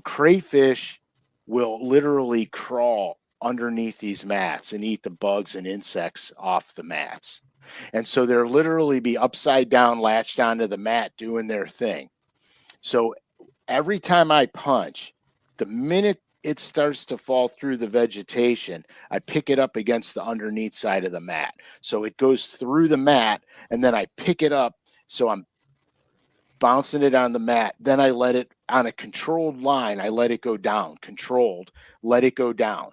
Crayfish will literally crawl underneath these mats and eat the bugs and insects off the mats. And so they'll literally be upside down, latched onto the mat, doing their thing. So every time I punch, the minute it starts to fall through the vegetation, I pick it up against the underneath side of the mat. So it goes through the mat, and then I pick it up. So I'm bouncing it on the mat. Then I let it on a controlled line. I let it go down, controlled, let it go down.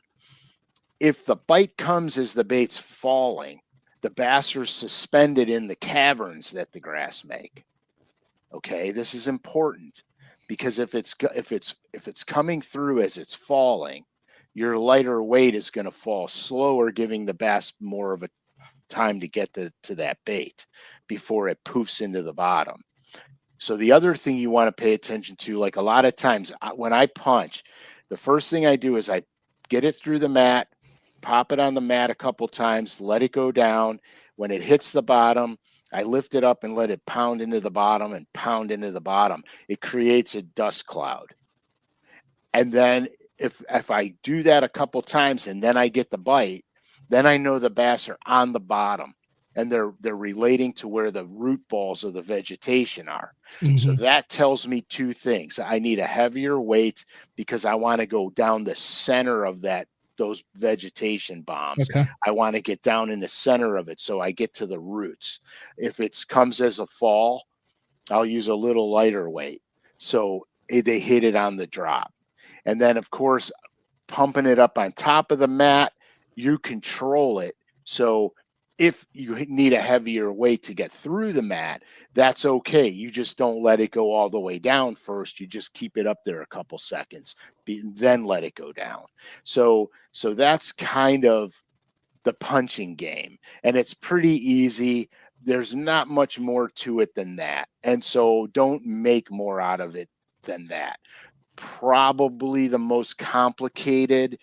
If the bite comes as the bait's falling, the bass are suspended in the caverns that the grass make. Okay, this is important, because if it's coming through as it's falling, your lighter weight is going to fall slower, giving the bass more of a time to get to that bait before it poofs into the bottom. So the other thing you want to pay attention to, like a lot of times when I punch, the first thing I do is I get it through the mat, pop it on the mat a couple times, let it go down. When it hits the bottom, I lift it up and let it pound into the bottom and pound into the bottom. It creates a dust cloud. And then if I do that a couple times and then I get the bite, then I know the bass are on the bottom and they're relating to where the root balls of the vegetation are. Mm-hmm. So that tells me two things. I need a heavier weight because I want to go down the center of those vegetation bombs. Okay. I want to get down in the center of it so I get to the roots. If it comes as a fall, I'll use a little lighter weight so they hit it on the drop. And then, of course, pumping it up on top of the mat, you control it. So if you need a heavier weight to get through the mat, that's okay. You just don't let it go all the way down first. You just keep it up there a couple seconds, then let it go down. So that's kind of the punching game. And it's pretty easy. There's not much more to it than that. And so don't make more out of it than that. Probably the most complicated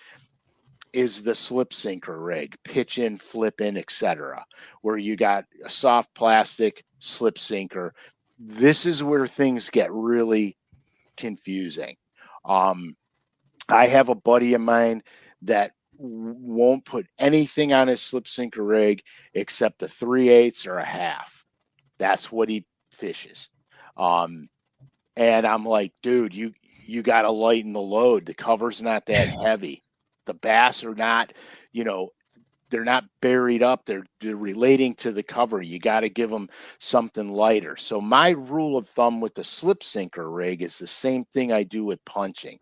is the slip sinker rig, pitch in, flip in, etc., where you got a soft plastic slip sinker. This is where things get really confusing. I have a buddy of mine that won't put anything on his slip sinker rig except a 3/8 or a half. That's what he fishes. And I'm like, dude, you got to lighten the load. The cover's not that heavy. The bass are not, they're not buried up. They're relating to the cover. You got to give them something lighter. So my rule of thumb with the slip sinker rig is the same thing I do with punching.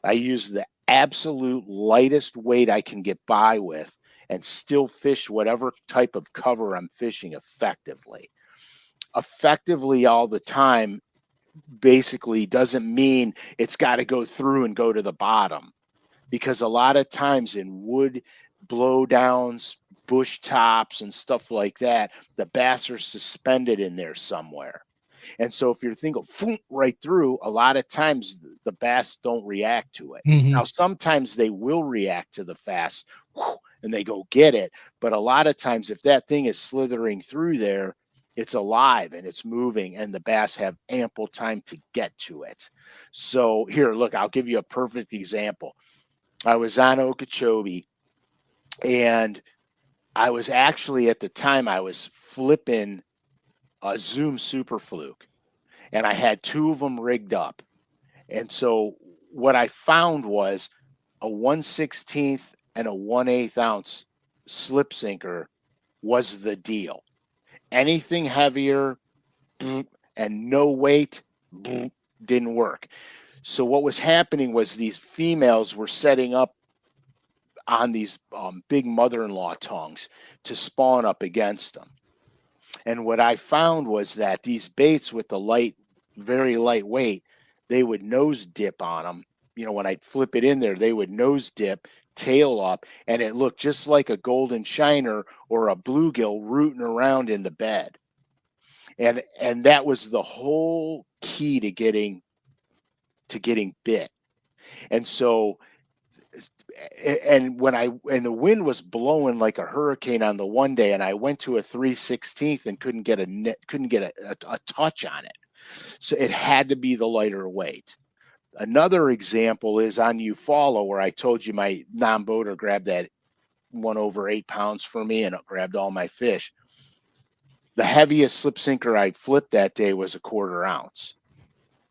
I use the absolute lightest weight I can get by with and still fish whatever type of cover I'm fishing effectively. Effectively all the time basically doesn't mean it's got to go through and go to the bottom. Because a lot of times in wood blowdowns, bush tops, and stuff like that, the bass are suspended in there somewhere. And so if you're thinking right through, a lot of times the bass don't react to it. Mm-hmm. Now, sometimes they will react to the fast and they go get it. But a lot of times if that thing is slithering through there, it's alive and it's moving and the bass have ample time to get to it. So here, look, I'll give you a perfect example. I was on Okeechobee, and I was actually, at the time, I was flipping a Zoom Super Fluke, and I had two of them rigged up. And so what I found was a 1/16 and a 1/8 ounce slip sinker was the deal. Anything heavier and no weight didn't work. So what was happening was these females were setting up on these big mother-in-law tongues to spawn up against them. And what I found was that these baits with the very light weight, they would nose dip on them. When I'd flip it in there, they would nose dip, tail up, and it looked just like a golden shiner or a bluegill rooting around in the bed. And that was the whole key to getting to getting bit. And so, and the wind was blowing like a hurricane on the one day, and I went to a 3/16 and couldn't get a touch on it. So it had to be the lighter weight. Another example is on Eufaula, where I told you my non-boater grabbed that one over 8 pounds for me and grabbed all my fish. The heaviest slip sinker I flipped that day was a 1/4 ounce.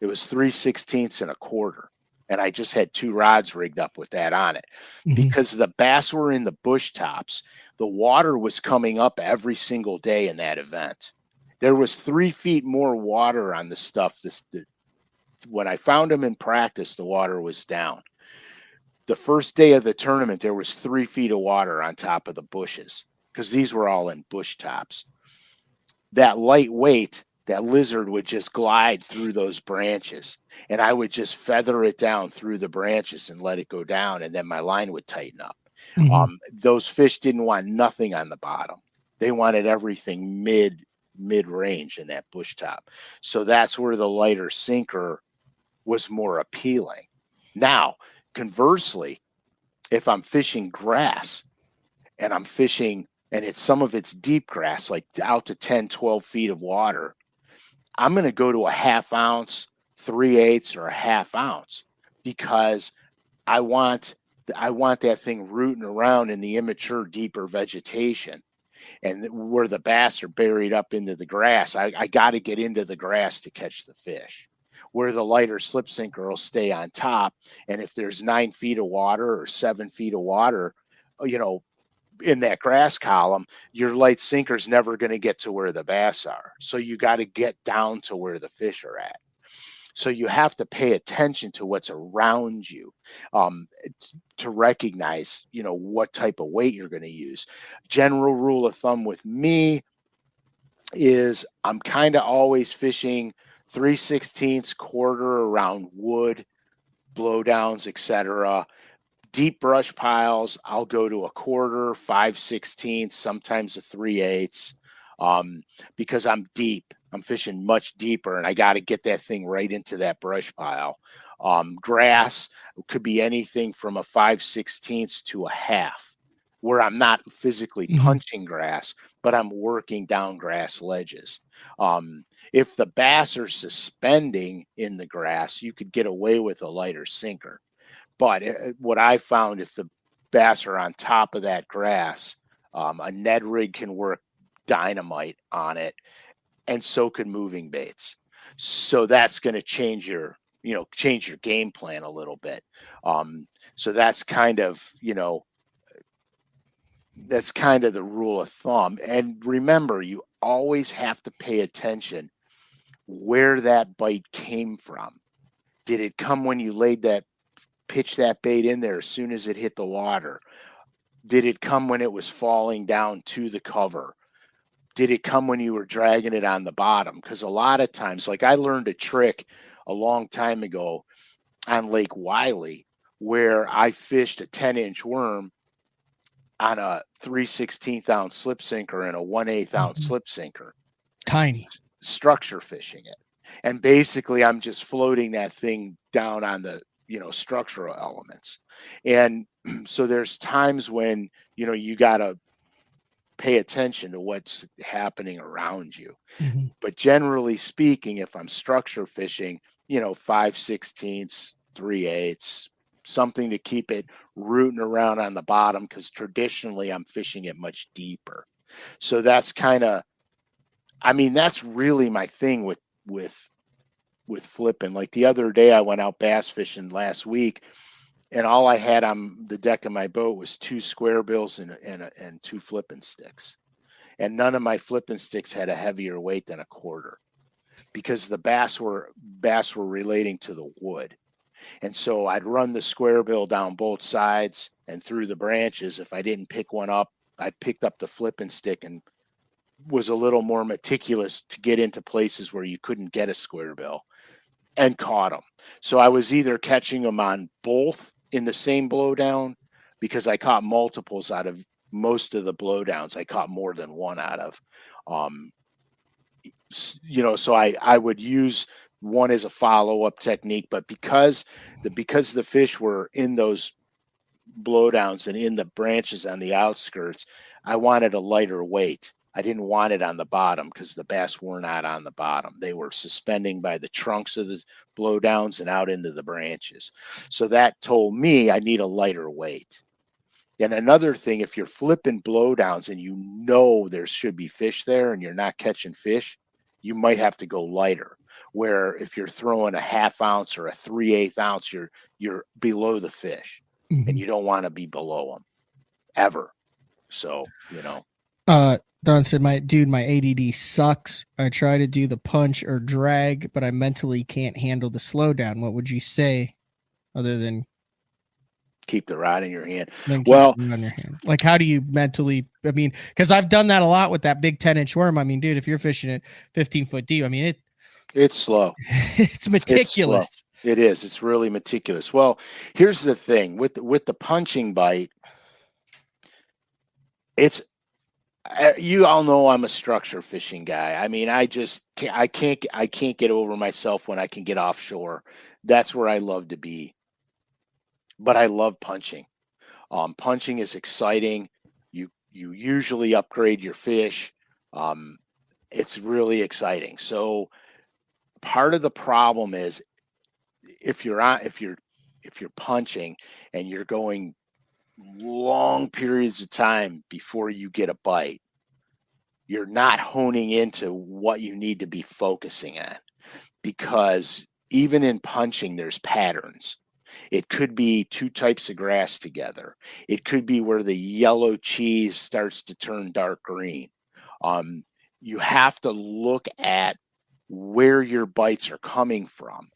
It was 3/16 and a 1/4. And I just had 2 rods rigged up with that on it. Because the bass were in the bush tops, the water was coming up every single day in that event. There was 3 feet more water on the stuff. When I found them in practice, the water was down. The first day of the tournament, there was 3 feet of water on top of the bushes because these were all in bush tops. That lightweight, that lizard would just glide through those branches, and I would just feather it down through the branches and let it go down, and then my line would tighten up. Those fish didn't want nothing on the bottom. They wanted everything mid-range in that bush top. So that's where the lighter sinker was more appealing. Now, conversely, if I'm fishing grass and I'm fishing and some of it's deep grass, like out to 10, 12 feet of water, I'm going to go to a 1/2 ounce, 3/8, or a 1/2 ounce because I want that thing rooting around in the immature, deeper vegetation. And where the bass are buried up into the grass, I got to get into the grass to catch the fish. Where the lighter slip sinker will stay on top. And if there's 9 feet of water or 7 feet of water, in that grass column, your light sinker is never going to get to where the bass are. So you got to get down to where the fish are at. So you have to pay attention to what's around you to recognize, what type of weight you're going to use. General rule of thumb with me is I'm kind of always fishing 3/16 1/4 around wood, blowdowns, etc. Deep brush piles, I'll go to a 1/4, 5/16, sometimes a 3/8, because I'm deep. I'm fishing much deeper, and I got to get that thing right into that brush pile. Grass could be anything from a 5/16 to a 1/2, where I'm not physically punching grass, but I'm working down grass ledges. If the bass are suspending in the grass, you could get away with a lighter sinker. But what I found, if the bass are on top of that grass, a Ned rig can work dynamite on it, and so can moving baits. So that's going to change your game plan a little bit. So that's kind of the rule of thumb. And remember, you always have to pay attention where that bite came from. Did it come when you pitch that bait in there as soon as it hit the water? Did it come when it was falling down to the cover? Did it come when you were dragging it on the bottom? Because a lot of times, like I learned a trick a long time ago on Lake Wiley where I fished a 10-inch worm on a 3/16 ounce slip sinker and a 1/8 ounce slip sinker. Tiny. Structure fishing it. And basically I'm just floating that thing down on the structural elements. And so there's times when, you got to pay attention to what's happening around you. But generally speaking, if I'm structure fishing, 5/16, 3/8, something to keep it rooting around on the bottom, because traditionally I'm fishing it much deeper. So that's that's really my thing with flipping. Like the other day I went out bass fishing last week, and all I had on the deck of my boat was 2 square bills and 2 flipping sticks. And none of my flipping sticks had a heavier weight than a 1/4, because the bass were relating to the wood. And so I'd run the square bill down both sides and through the branches. If I didn't pick one up, I picked up the flipping stick and was a little more meticulous to get into places where you couldn't get a square bill, and caught them. So I was either catching them on both in the same blowdown, because I caught multiples out of most of the blowdowns. I caught more than one out of. So I would use one is a follow-up technique, but because the fish were in those blowdowns and in the branches on the outskirts, I wanted a lighter weight. I didn't want it on the bottom because the bass were not on the bottom. They were suspending by the trunks of the blowdowns and out into the branches. So that told me I need a lighter weight. And another thing, if you're flipping blowdowns and you know there should be fish there and you're not catching fish, you might have to go lighter. Where if you're throwing a 1/2 ounce or a 3/8 ounce, you're below the fish, and you don't want to be below them ever. So, you know. Don said, my ADD sucks. I try to do the punch or drag, but I mentally can't handle the slowdown. What would you say other than keep the rod in your hand? Well, on your hand. Like, how do you mentally, I mean, because I've done that a lot with that big 10-inch worm. I mean, dude, if you're fishing it 15 foot deep, I mean, it's slow. It's meticulous. It is. It's really meticulous. Well, here's the thing with the punching bite. It's, you all know I'm a structure fishing guy. I mean, I can't get over myself when I can get offshore. That's where I love to be. But I love punching. Punching is exciting. You usually upgrade your fish. It's really exciting. So part of the problem is if you're punching and you're going long periods of time before you get a bite, you're not honing into what you need to be focusing on, because even in punching, there's patterns. It could be 2 types of grass together. It could be where the yellow cheese starts to turn dark green. You have to look at where your bites are coming from.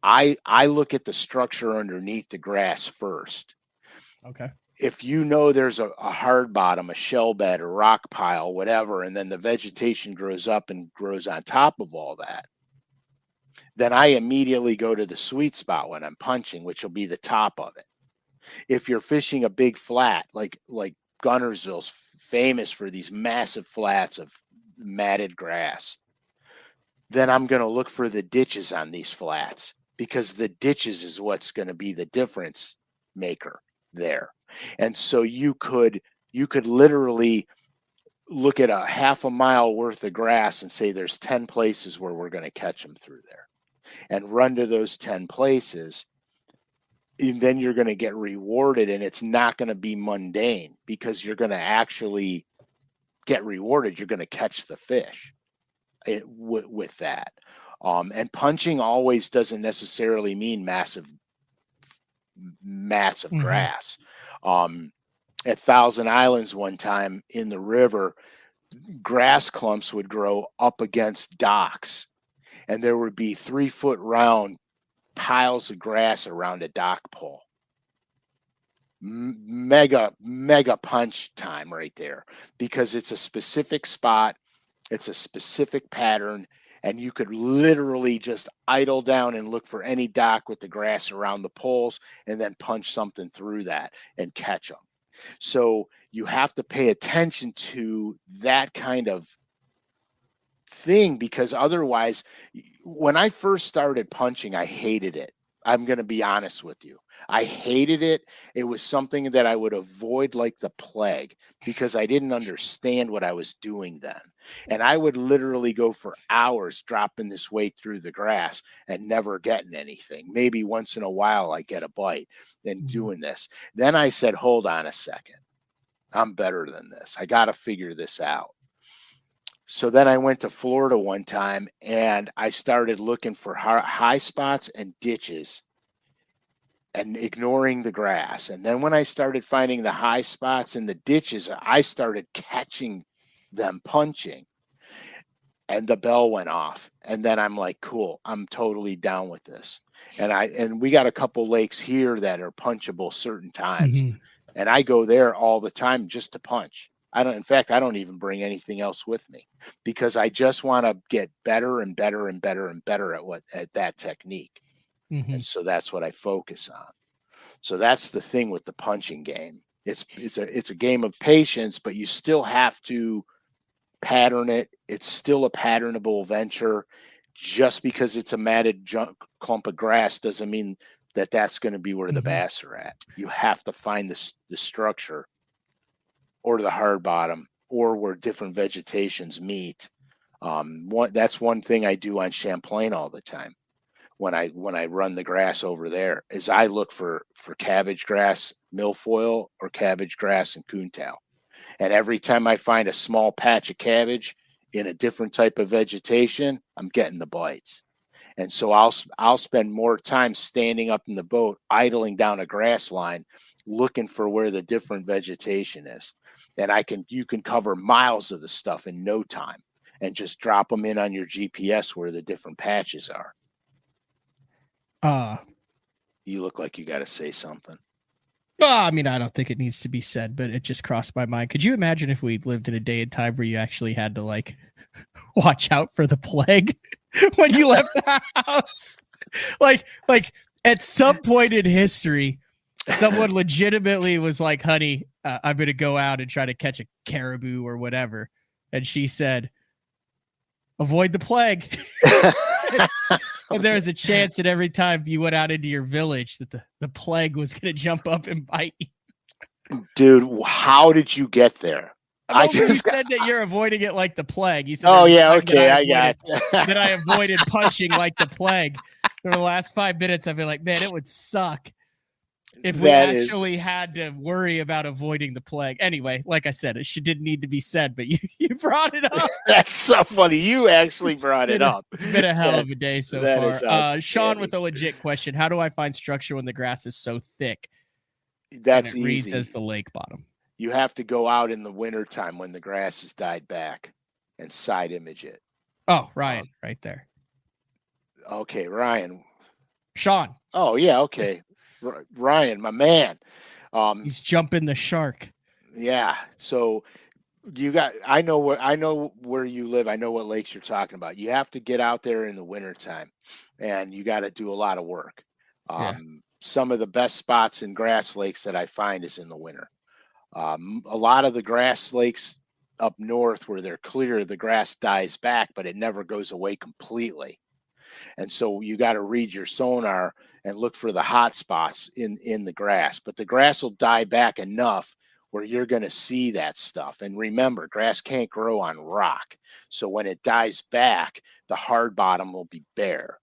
I look at the structure underneath the grass first. Okay. If you know there's a hard bottom, a shell bed, a rock pile, whatever, and then the vegetation grows up and grows on top of all that, then I immediately go to the sweet spot when I'm punching, which will be the top of it. If you're fishing a big flat, like Gunnersville's famous for these massive flats of matted grass, then I'm going to look for the ditches on these flats, because the ditches is what's going to be the difference maker there. And so you could literally look at a 1/2 mile worth of grass and say there's 10 places where we're going to catch them through there, and run to those 10 places. And then you're going to get rewarded, and it's not going to be mundane, because you're going to actually get rewarded. You're going to catch the fish with that. And punching always doesn't necessarily mean massive mats of grass. At Thousand Islands one time in the river, grass clumps would grow up against docks, and there would be 3-foot round piles of grass around a dock pole. Mega punch time right there, because it's a specific spot, it's a specific pattern, and you could literally just idle down and look for any dock with the grass around the poles, and then punch something through that and catch them. So you have to pay attention to that kind of thing, because otherwise, when I first started punching, I hated it. I'm going to be honest with you. I hated it. It was something that I would avoid like the plague, because I didn't understand what I was doing then. And I would literally go for hours dropping this weight through the grass and never getting anything. Maybe once in a while I get a bite and doing this. Then I said, hold on a second. I'm better than this. I got to figure this out. So then I went to Florida one time, and I started looking for high spots and ditches and ignoring the grass. And then when I started finding the high spots and the ditches, I started catching them punching, and the bell went off. And then I'm like, cool, I'm totally down with this. And we got a couple lakes here that are punchable certain times. And I go there all the time just to punch. In fact, I don't even bring anything else with me, because I just want to get better and better and better and better at that technique. And so that's what I focus on. So that's the thing with the punching game. It's a game of patience, but you still have to pattern it. It's still a patternable venture. just because it's a matted clump of grass doesn't mean that that's going to be where the bass are at. You have to find the structure or the hard bottom or where different vegetations meet. That's one thing I do on Champlain all the time. When I run the grass over there is I look for cabbage grass, milfoil, or cabbage grass and coontail. And every time I find a small patch of cabbage in a different type of vegetation, I'm getting the bites. And so I'll spend more time standing up in the boat, idling down a grass line, looking for where the different vegetation is. And you can cover miles of the stuff in no time and just drop them in on your GPS where the different patches are. You look like you got to say something. Well, I mean, I don't think it needs to be said, but it just crossed my mind. Could you imagine if we lived in a day and time where you actually had to like watch out for the plague when you left the house? Like at some point in history, someone legitimately was like, honey, I'm going to go out and try to catch a caribou or whatever. And she said, avoid the plague. And there was a chance that every time you went out into your village that the plague was going to jump up and bite you. Dude, how did you get there? You said that you're avoiding it like the plague. You said, oh, yeah, okay, I got it. That I avoided punching like the plague. For the last 5 minutes, I've been like, man, it would suck if we actually had to worry about avoiding the plague. Anyway, like I said, it didn't need to be said, but you brought it up. That's so funny. You actually brought it up. It's been a hell of a day so far. Sean with a legit question. How do I find structure when the grass is so thick? That's easy. Reads as the lake bottom. You have to go out in the wintertime when the grass has died back and side image it. Oh, Ryan, right there. Okay, Ryan. Sean. Oh, yeah, okay. Ryan, my man. He's jumping the shark. Yeah. So I know where you live. I know what lakes you're talking about. You have to get out there in the wintertime and you got to do a lot of work. Some of the best spots in grass lakes that I find is in the winter. A lot of the grass lakes up north where they're clear, the grass dies back, but it never goes away completely. And so you got to read your sonar and look for the hot spots in the grass. But the grass will die back enough where you're going to see that stuff. And remember, grass can't grow on rock. So when it dies back, the hard bottom will be bare.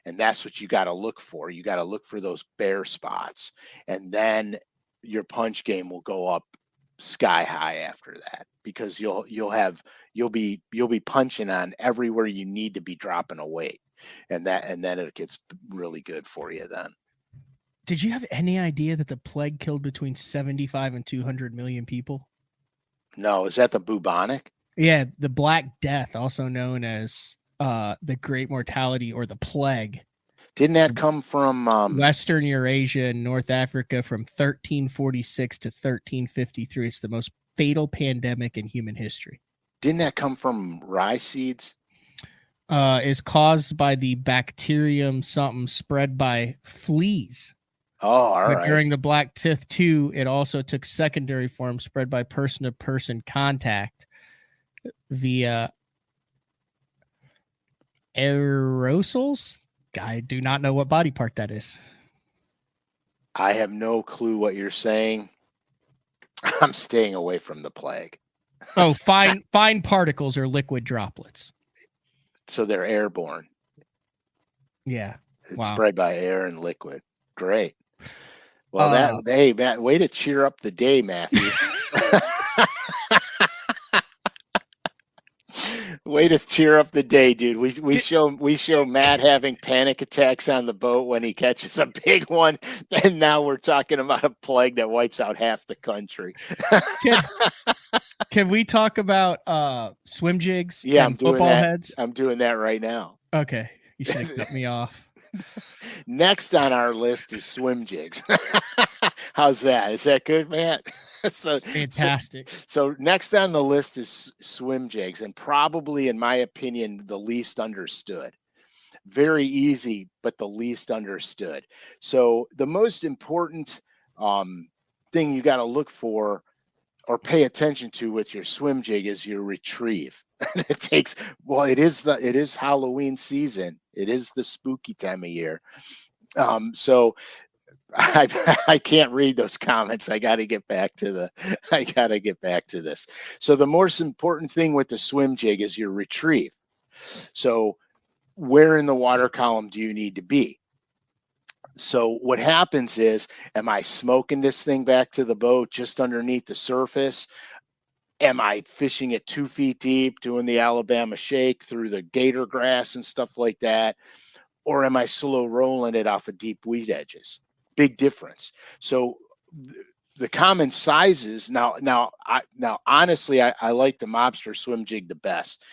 And that's what you got to look for. You got to look for those bare spots. And then your punch game will go up sky high after that, because you'll be punching on everywhere you need to be dropping a weight. And then it gets really good for you then. Did you have any idea that the plague killed between 75 and 200 million people? No, is that the bubonic? Yeah, the Black Death, also known as the Great Mortality or the Plague. Didn't that come from Western Eurasia and North Africa from 1346 to 1353? It's the most fatal pandemic in human history. Didn't that come from rye seeds? Is caused by the bacterium something spread by fleas. Oh, all right. During the Black Death too, it also took secondary form spread by person-to-person contact via aerosols. I do not know what body part that is. I have no clue what you're saying. I'm staying away from the plague. Oh, fine particles or liquid droplets. So they're airborne. Yeah. It's spread by air and liquid. Great. Well, hey, Matt, way to cheer up the day, Matthew. Way to cheer up the day, dude. We show Matt having panic attacks on the boat when he catches a big one, and now we're talking about a plague that wipes out half the country. Can we talk about swim jigs? Yeah, and football heads. I'm doing that right now. Okay, you should have cut me off. Next on our list is swim jigs. How's that? Is that good, Matt? Fantastic. So next on the list is swim jigs, and probably, in my opinion, the least understood. Very easy, but the least understood. So the most important thing you got to look for or pay attention to with your swim jig is your retrieve. It takes, well, it is Halloween season. It is the spooky time of year. So I can't read those comments. I got to get back to this. So the most important thing with the swim jig is your retrieve. So where in the water column do you need to be? So what happens is, am I smoking this thing back to the boat just underneath the surface? Am I fishing it 2 feet deep, doing the Alabama shake through the gator grass and stuff like that? Or am I slow rolling it off of deep weed edges? Big difference. So the common sizes, now honestly, I like the Mobster swim jig the best.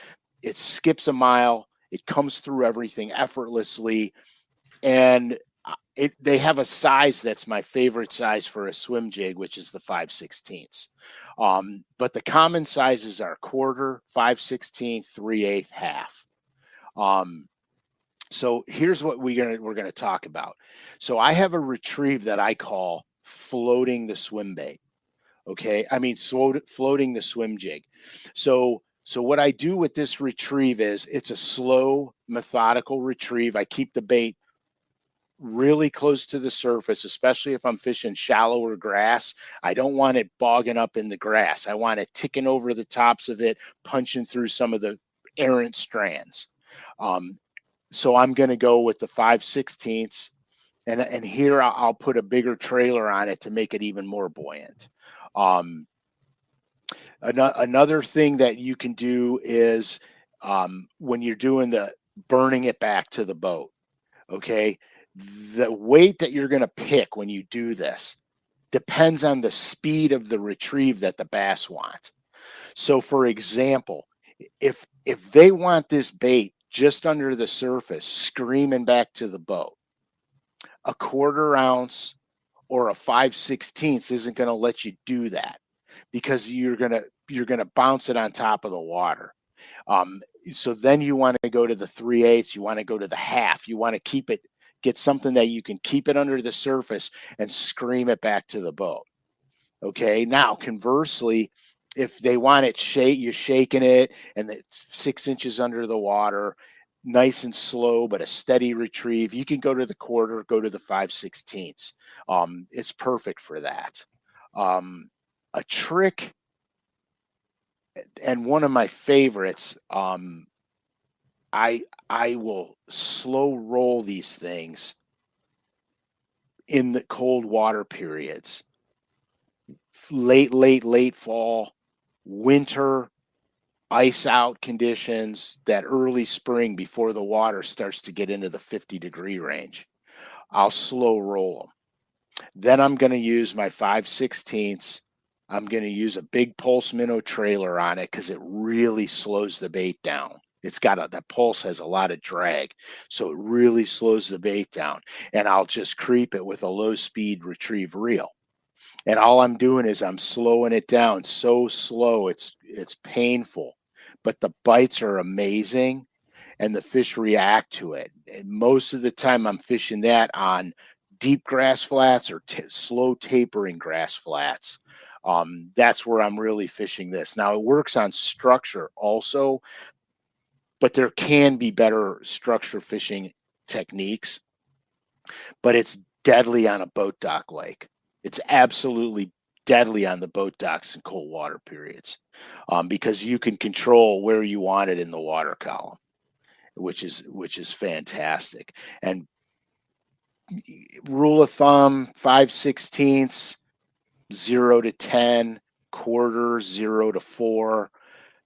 It skips a mile. It comes through everything effortlessly. And they have a size that's my favorite size for a swim jig, which is the 5/16. But the common sizes are quarter, 5/16, 3/8, half. So here's what we're gonna talk about. So I have a retrieve that I call floating the swim bait. Okay, I mean floating the swim jig. So what I do with this retrieve is it's a slow, methodical retrieve. I keep the bait really close to the surface, especially if I'm fishing shallower grass. I don't want it bogging up in the grass. I want it ticking over the tops of it, punching through some of the errant strands. So I'm going to go with the 5/16, and here I'll put a bigger trailer on it to make it even more buoyant. Another thing that you can do is when you're doing the burning it back to the boat, okay, the weight that you're going to pick when you do this depends on the speed of the retrieve that the bass want. So for example, if they want this bait just under the surface screaming back to the boat, a 1/4 ounce or a 5/16 isn't going to let you do that, because you're going to bounce it on top of the water. So then you want to go to the 3/8, you want to go to the half, you want to get something that you can keep it under the surface and scream it back to the boat. Okay. Now, conversely, if they want it you're shaking it and it's 6 inches under the water, nice and slow, but a steady retrieve, you can go to the 1/4, go to the 5/16. It's perfect for that. A trick, and one of my favorites, I will slow roll these things in the cold water periods. Late fall, winter, ice out conditions, that early spring before the water starts to get into the 50-degree range. I'll slow roll them. Then I'm going to use my 5/16. I'm going to use a big pulse minnow trailer on it because it really slows the bait down. That pulse has a lot of drag, so it really slows the bait down. And I'll just creep it with a low speed retrieve reel. And all I'm doing is I'm slowing it down so slow, it's painful, but the bites are amazing and the fish react to it. And most of the time I'm fishing that on deep grass flats or slow tapering grass flats. That's where I'm really fishing this. Now it works on structure also, but there can be better structure fishing techniques, but it's deadly on a boat dock lake. It's absolutely deadly on the boat docks in cold water periods, because you can control where you want it in the water column, which is fantastic. And rule of thumb, 5/16, 0 to 10, 1/4, 0 to 4,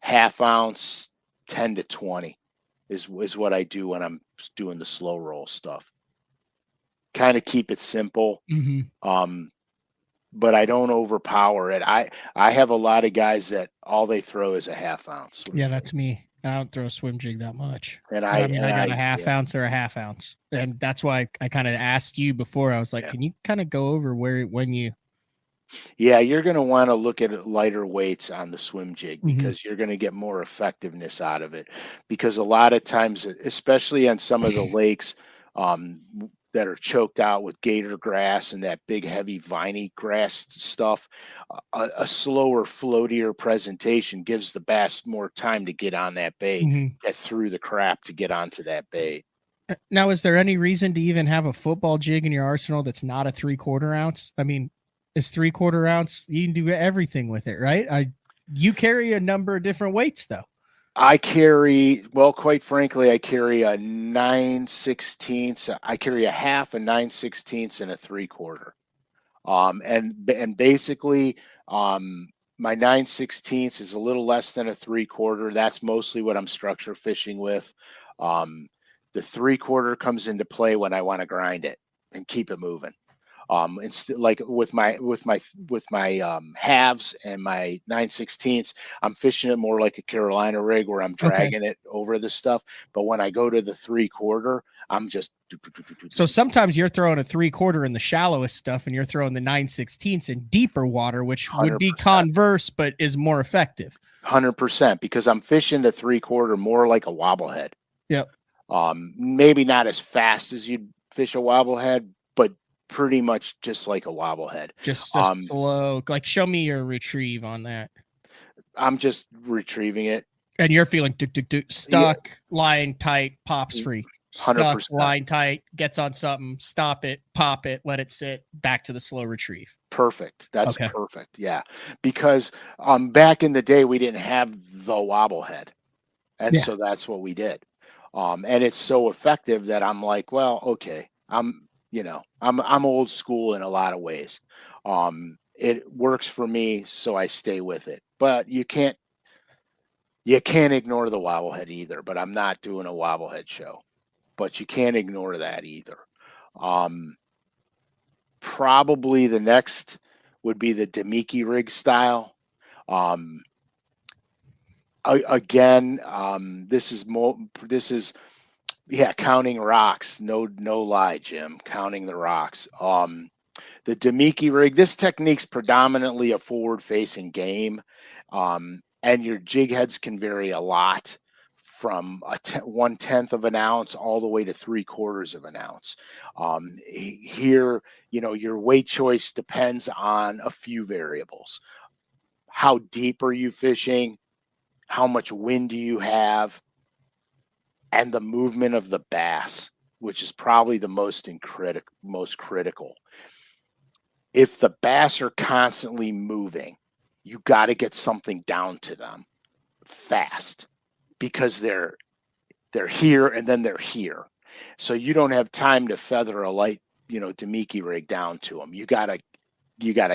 half ounce, 10 to 20 is what I do when I'm doing the slow roll stuff. Kind of keep it simple. Mm-hmm. But I don't overpower it. I have a lot of guys that all they throw is a half ounce. Yeah, that's me. I don't throw a swim jig that much. And I got a half ounce or a half ounce. And that's why I kind of asked you before. I was like, can you kind of go over when you... Yeah, you're going to want to look at lighter weights on the swim jig, because you're going to get more effectiveness out of it. Because a lot of times, especially on some of the lakes, that are choked out with gator grass and that big heavy viney grass stuff, a slower, floatier presentation gives the bass more time to get on that bait, get through the crap to get onto that bait. Now, is there any reason to even have a football jig in your arsenal that's not a 3/4 ounce? I mean, it's 3/4 ounce. You can do everything with it, right? You carry a number of different weights, though. I carry, well, quite frankly, I carry a 9/16. I carry a half, a 9/16, and a 3/4. And basically, my 9/16 is a little less than a 3/4. That's mostly what I'm structure fishing with. The 3/4 comes into play when I want to grind it and keep it moving. It's like with my halves and my 9/16, I'm fishing it more like a Carolina rig where I'm dragging it over the stuff. But when I go to the 3/4, I'm just. So sometimes you're throwing a 3/4 in the shallowest stuff, and you're throwing the 9/16 in deeper water, which 100%. Would be converse, but is more effective. 100%, because I'm fishing the 3/4 more like a wobblehead. Yep. Maybe not as fast as you'd fish a wobblehead, but pretty much just like a wobblehead. Just slow. Like, show me your retrieve on that. I'm just retrieving it. And you're feeling stuck, line tight, pops free. 100%. Stuck, line tight, gets on something, stop it, pop it, let it sit, back to the slow retrieve. Perfect. That's perfect. Yeah. Because back in the day, we didn't have the wobblehead. And so that's what we did. And it's so effective that I'm like, well, okay, I'm old school in a lot of ways. It works for me, so I stay with it. But you can't ignore the wobblehead either. But I'm not doing a wobblehead show. But you can't ignore that either. Probably the next would be the Demiki rig style. Again, this is counting rocks. No lie, Jim. Counting the rocks. The Demiki rig. This technique's predominantly a forward-facing game, and your jig heads can vary a lot, from 1/10 of an ounce all the way to 3/4 of an ounce. Here, your weight choice depends on a few variables. How deep are you fishing? How much wind do you have? And the movement of the bass, which is probably the most critical. If the bass are constantly moving, you got to get something down to them fast, because they're here and then they're here. So you don't have time to feather a light, Demiki rig down to them. You gotta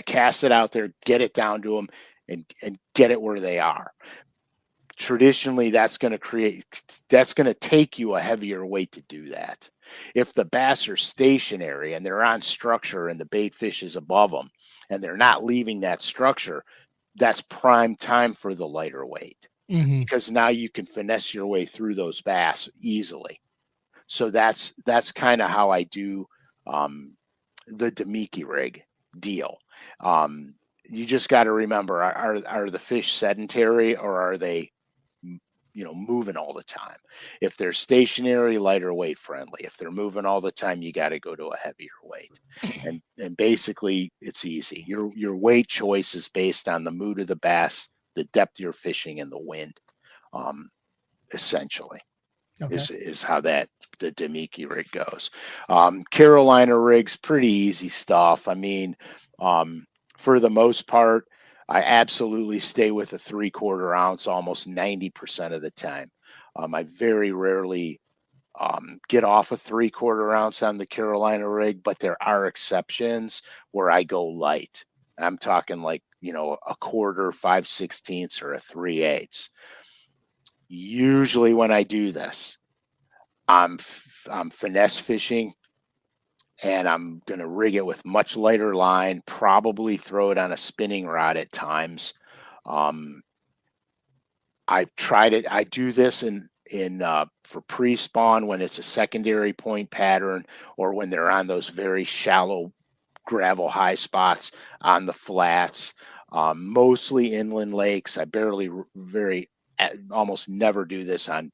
cast it out there, get it down to them, and get it where they are. Traditionally, that's going to take you a heavier weight to do that. If the bass are stationary and they're on structure and the bait fish is above them and they're not leaving that structure, that's prime time for the lighter weight, because now you can finesse your way through those bass easily. So that's kind of how I do the Demiki rig deal. You just got to remember, are the fish sedentary, or are they moving all the time? If they're stationary, lighter weight friendly. If they're moving all the time, you got to go to a heavier weight. And basically, it's easy. Your weight choice is based on the mood of the bass, the depth you're fishing, and the wind. Essentially, is how the Demiki rig goes. Carolina rigs, pretty easy stuff. I mean, for the most part, I absolutely stay with a 3/4 ounce almost 90% of the time. I very rarely get off a 3/4 ounce on the Carolina rig, but there are exceptions where I go light. I'm talking like, a quarter, 5/16, or a 3/8. Usually when I do this, I'm finesse fishing, and I'm going to rig it with much lighter line, probably throw it on a spinning rod at times. I've tried it. I do this for pre-spawn when it's a secondary point pattern, or when they're on those very shallow gravel high spots on the flats, mostly inland lakes. I almost never do this on,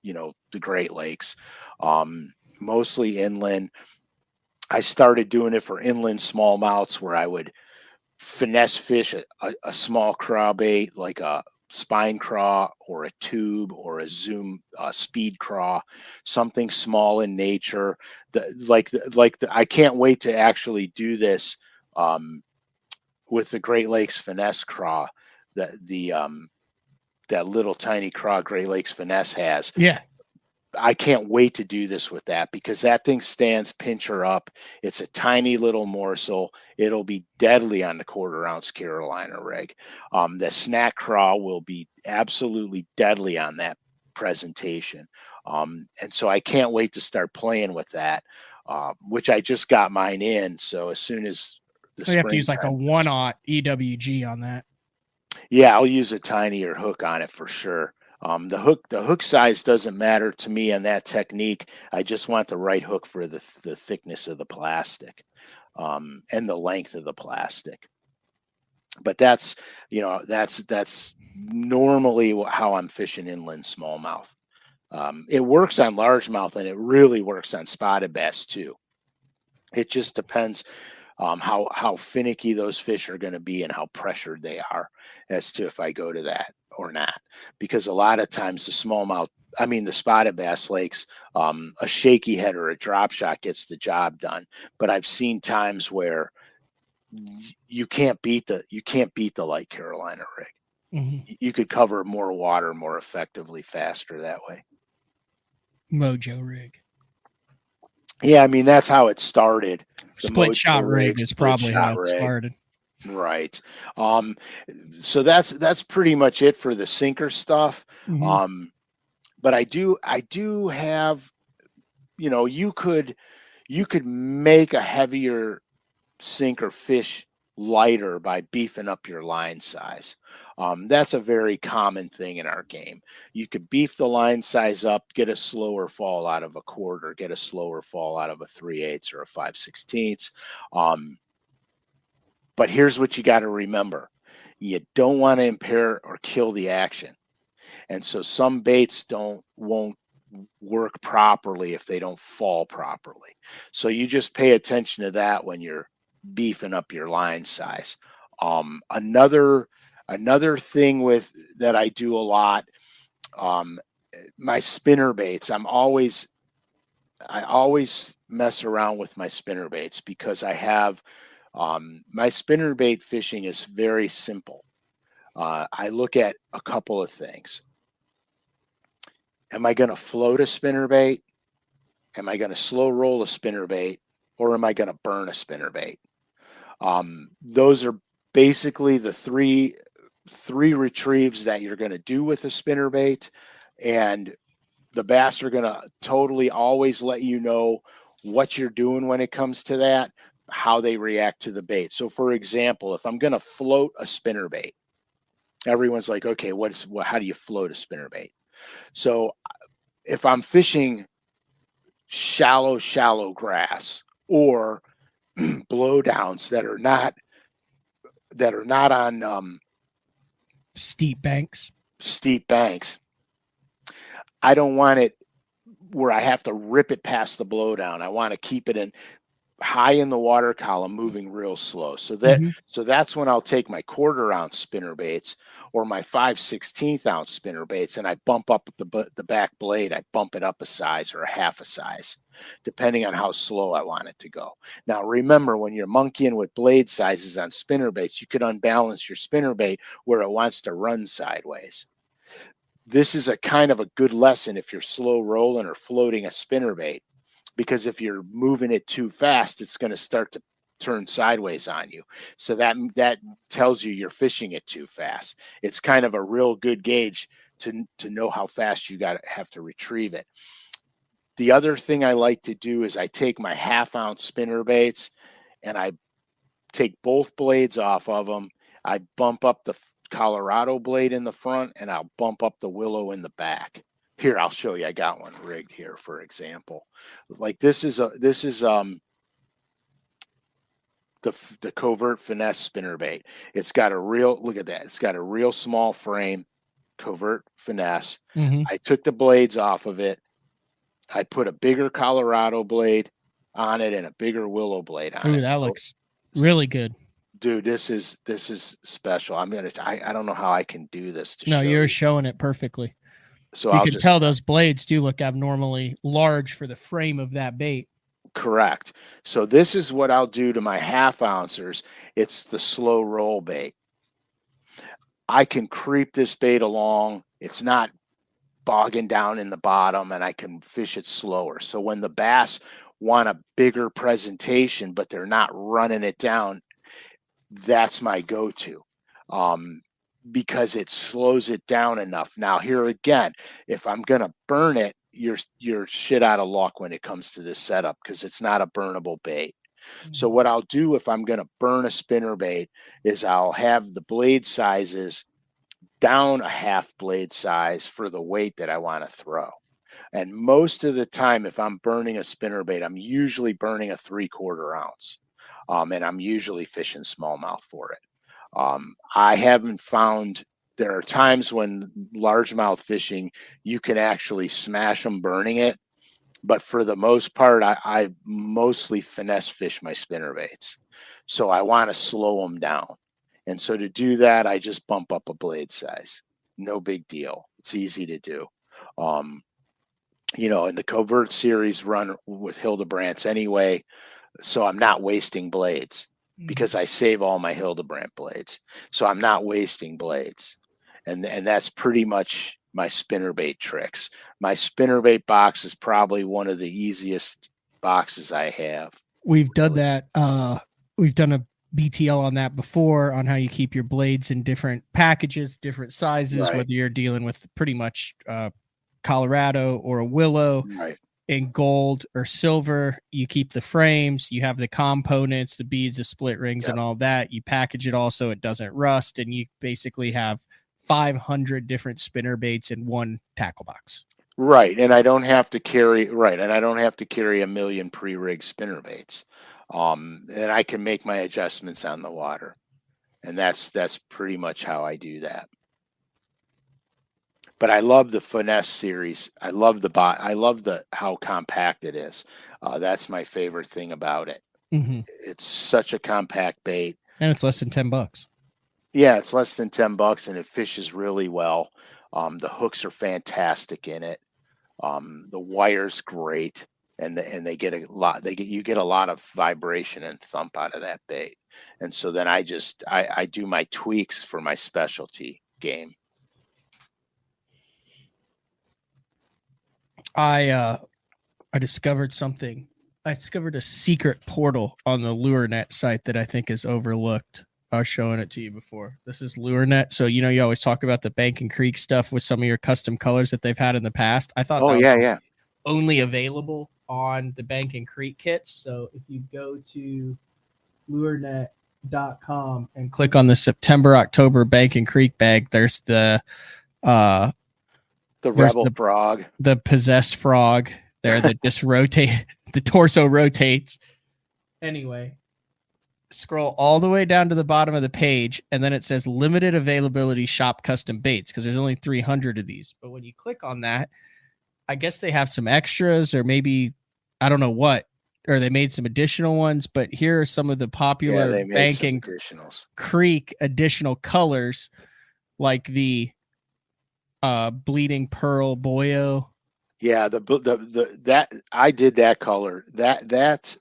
the Great Lakes, mostly inland. I started doing it for inland smallmouths where I would finesse fish a small crawbait like a spine craw or a tube or a zoom speed craw, something small in nature. I can't wait to actually do this with the Great Lakes finesse craw that little tiny craw Great Lakes finesse has. Yeah. I can't wait to do this with that because that thing stands pincher up. It's a tiny little morsel. It'll be deadly on the 1/4 ounce Carolina rig. The snack craw will be absolutely deadly on that presentation. And so I can't wait to start playing with that, which I just got mine in. So as soon as you have to use like a 1/0 EWG on that. Yeah, I'll use a tinier hook on it for sure. The hook size doesn't matter to me on that technique. I just want the right hook for the thickness of the plastic, and the length of the plastic. But that's normally how I'm fishing inland smallmouth. It works on largemouth and it really works on spotted bass too. It just depends how finicky those fish are going to be and how pressured they are as to if I go to that or not. Because a lot of times the spotted bass lakes, a shaky head or a drop shot gets the job done. But I've seen times where you can't beat the light Carolina rig. Mm-hmm. You could cover more water more effectively, faster that way. Mojo rig. Yeah, I mean that's how it started. Split shot rig is probably how it started. Right. So that's pretty much it for the sinker stuff. Mm-hmm. But I do have, you could make a heavier sinker fish lighter by beefing up your line size. That's a very common thing in our game. You could beef the line size up, get a slower fall out of a 1/4, get a slower fall out of a 3/8 or a 5/16. But here's what you got to remember. You don't want to impair or kill the action. And so some baits won't work properly if they don't fall properly. So you just pay attention to that when you're beefing up your line size. Another thing that I do a lot, my spinner baits. I always mess around with my spinner baits because I have my spinner bait fishing is very simple. I look at a couple of things. Am I going to float a spinner bait? Am I going to slow roll a spinner bait? Or am I going to burn a spinner bait? Those are basically the three retrieves that you're going to do with a spinner bait. And the bass are going to totally always let you know what you're doing when it comes to that, how they react to the bait. So for example, if I'm going to float a spinner bait, everyone's like, okay, how do you float a spinner bait? So if I'm fishing shallow grass or blowdowns that are not on steep banks, I don't want it where I have to rip it past the blowdown. I want to keep it in high in the water column, moving real slow. So that's when I'll take my 1/4 ounce spinner baits or my 5/16 ounce spinner baits, and I bump up the back blade. I bump it up a size or a half a size, depending on how slow I want it to go. Now, remember, when you're monkeying with blade sizes on spinner baits, you could unbalance your spinner bait where it wants to run sideways. This is a kind of a good lesson if you're slow rolling or floating a spinner bait, because if you're moving it too fast, it's going to start to turn sideways on you. So that tells you you're fishing it too fast. It's kind of a real good gauge to know how fast you have to retrieve it. The other thing I like to do is I take my 1/2 ounce spinner baits and I take both blades off of them. I bump up the Colorado blade in the front and I'll bump up the willow in the back. Here, I'll show you. I got one rigged here, for example. Like this is the Covert Finesse spinnerbait. It's got look at that. It's got a real small frame, Covert Finesse. Mm-hmm. I took the blades off of it. I put a bigger Colorado blade on it and a bigger willow blade on Ooh, it. that looks really good. Dude, this is special. I don't know how I can do this to No, show you're you. showing it perfectly. So You I'll can just tell those blades do look abnormally large for the frame of that bait. correct. So this is what I'll do to my half ouncers. It's the slow roll bait. I can creep this bait along. It's not bogging down in the bottom, and I can fish it slower. So when the bass want a bigger presentation, but they're not running it down, that's my go-to. Because it slows it down enough. Now here again, if I'm gonna burn it, you're shit out of luck when it comes to this setup because it's not a burnable bait. So what I'll do if I'm gonna burn a spinner bait is I'll have the blade sizes down a half blade size for the weight that I want to throw. And most of the time, if I'm burning a spinner bait, I'm usually burning a 3/4 ounce. And I'm usually fishing smallmouth for it. I haven't found, there are times when largemouth fishing, you can actually smash them burning it. But for the most part, I mostly finesse fish my spinner baits. So I want to slow them down. And so to do that, I just bump up a blade size. No big deal. It's easy to do. And the Covert series run with Hildebrandt anyway, so I'm not wasting blades because I save all my Hildebrandt blades. So I'm not wasting blades. And that's pretty much my spinnerbait tricks. My spinnerbait box is probably one of the easiest boxes I have. We've done that. We've done a BTL on that before, on how you keep your blades in different packages, different sizes, Right. whether you're dealing with pretty much Colorado or a willow. Right. In gold or silver, you keep the frames, you have the components, the beads, the split rings, and all that. You package it all so it doesn't rust, and you basically have 500 different spinner baits in one tackle box. Right, and I don't have to carry a million pre-rigged spinner baits, and I can make my adjustments on the water, and that's pretty much how I do that. But I love the finesse series. I love how compact it is. That's my favorite thing about it. Mm-hmm. It's such a compact bait, and it's less than $10. Yeah, it's less than $10, and it fishes really well. The hooks are fantastic in it. The wire's great, and they get a lot. You get a lot of vibration and thump out of that bait. And so then I do my tweaks for my specialty game. I discovered something. I discovered a secret portal on the LureNet site that I think is overlooked. I was showing it to you before. This is LureNet. So, you always talk about the Bank and Creek stuff with some of your custom colors that they've had in the past. I thought only available on the Bank and Creek kits. So if you go to lurenet.com and click on the September, October Bank and Creek bag, there's the Rebel frog, the possessed frog there that just rotate, the torso rotates. Anyway, scroll all the way down to the bottom of the page, and then it says limited availability shop custom baits, because there's only 300 of these. But when you click on that, I guess they have some extras, or maybe I don't know what, or they made some additional ones. But here are some of the popular Bank and Creek additional colors, like the bleeding pearl boyo. Yeah, that I did that color. That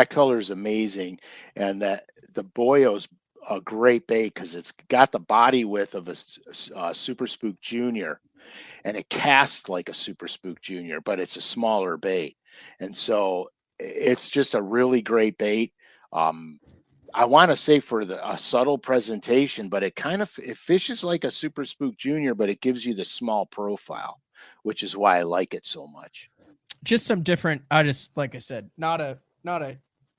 color is amazing, and that the boyo's a great bait because it's got the body width of a Super Spook Junior, and it casts like a Super Spook Junior, but it's a smaller bait, and so it's just a really great bait. I want to say for a subtle presentation, but it fishes like a Super Spook Junior, but it gives you the small profile, which is why I like it so much. Just some different. Like I said, not a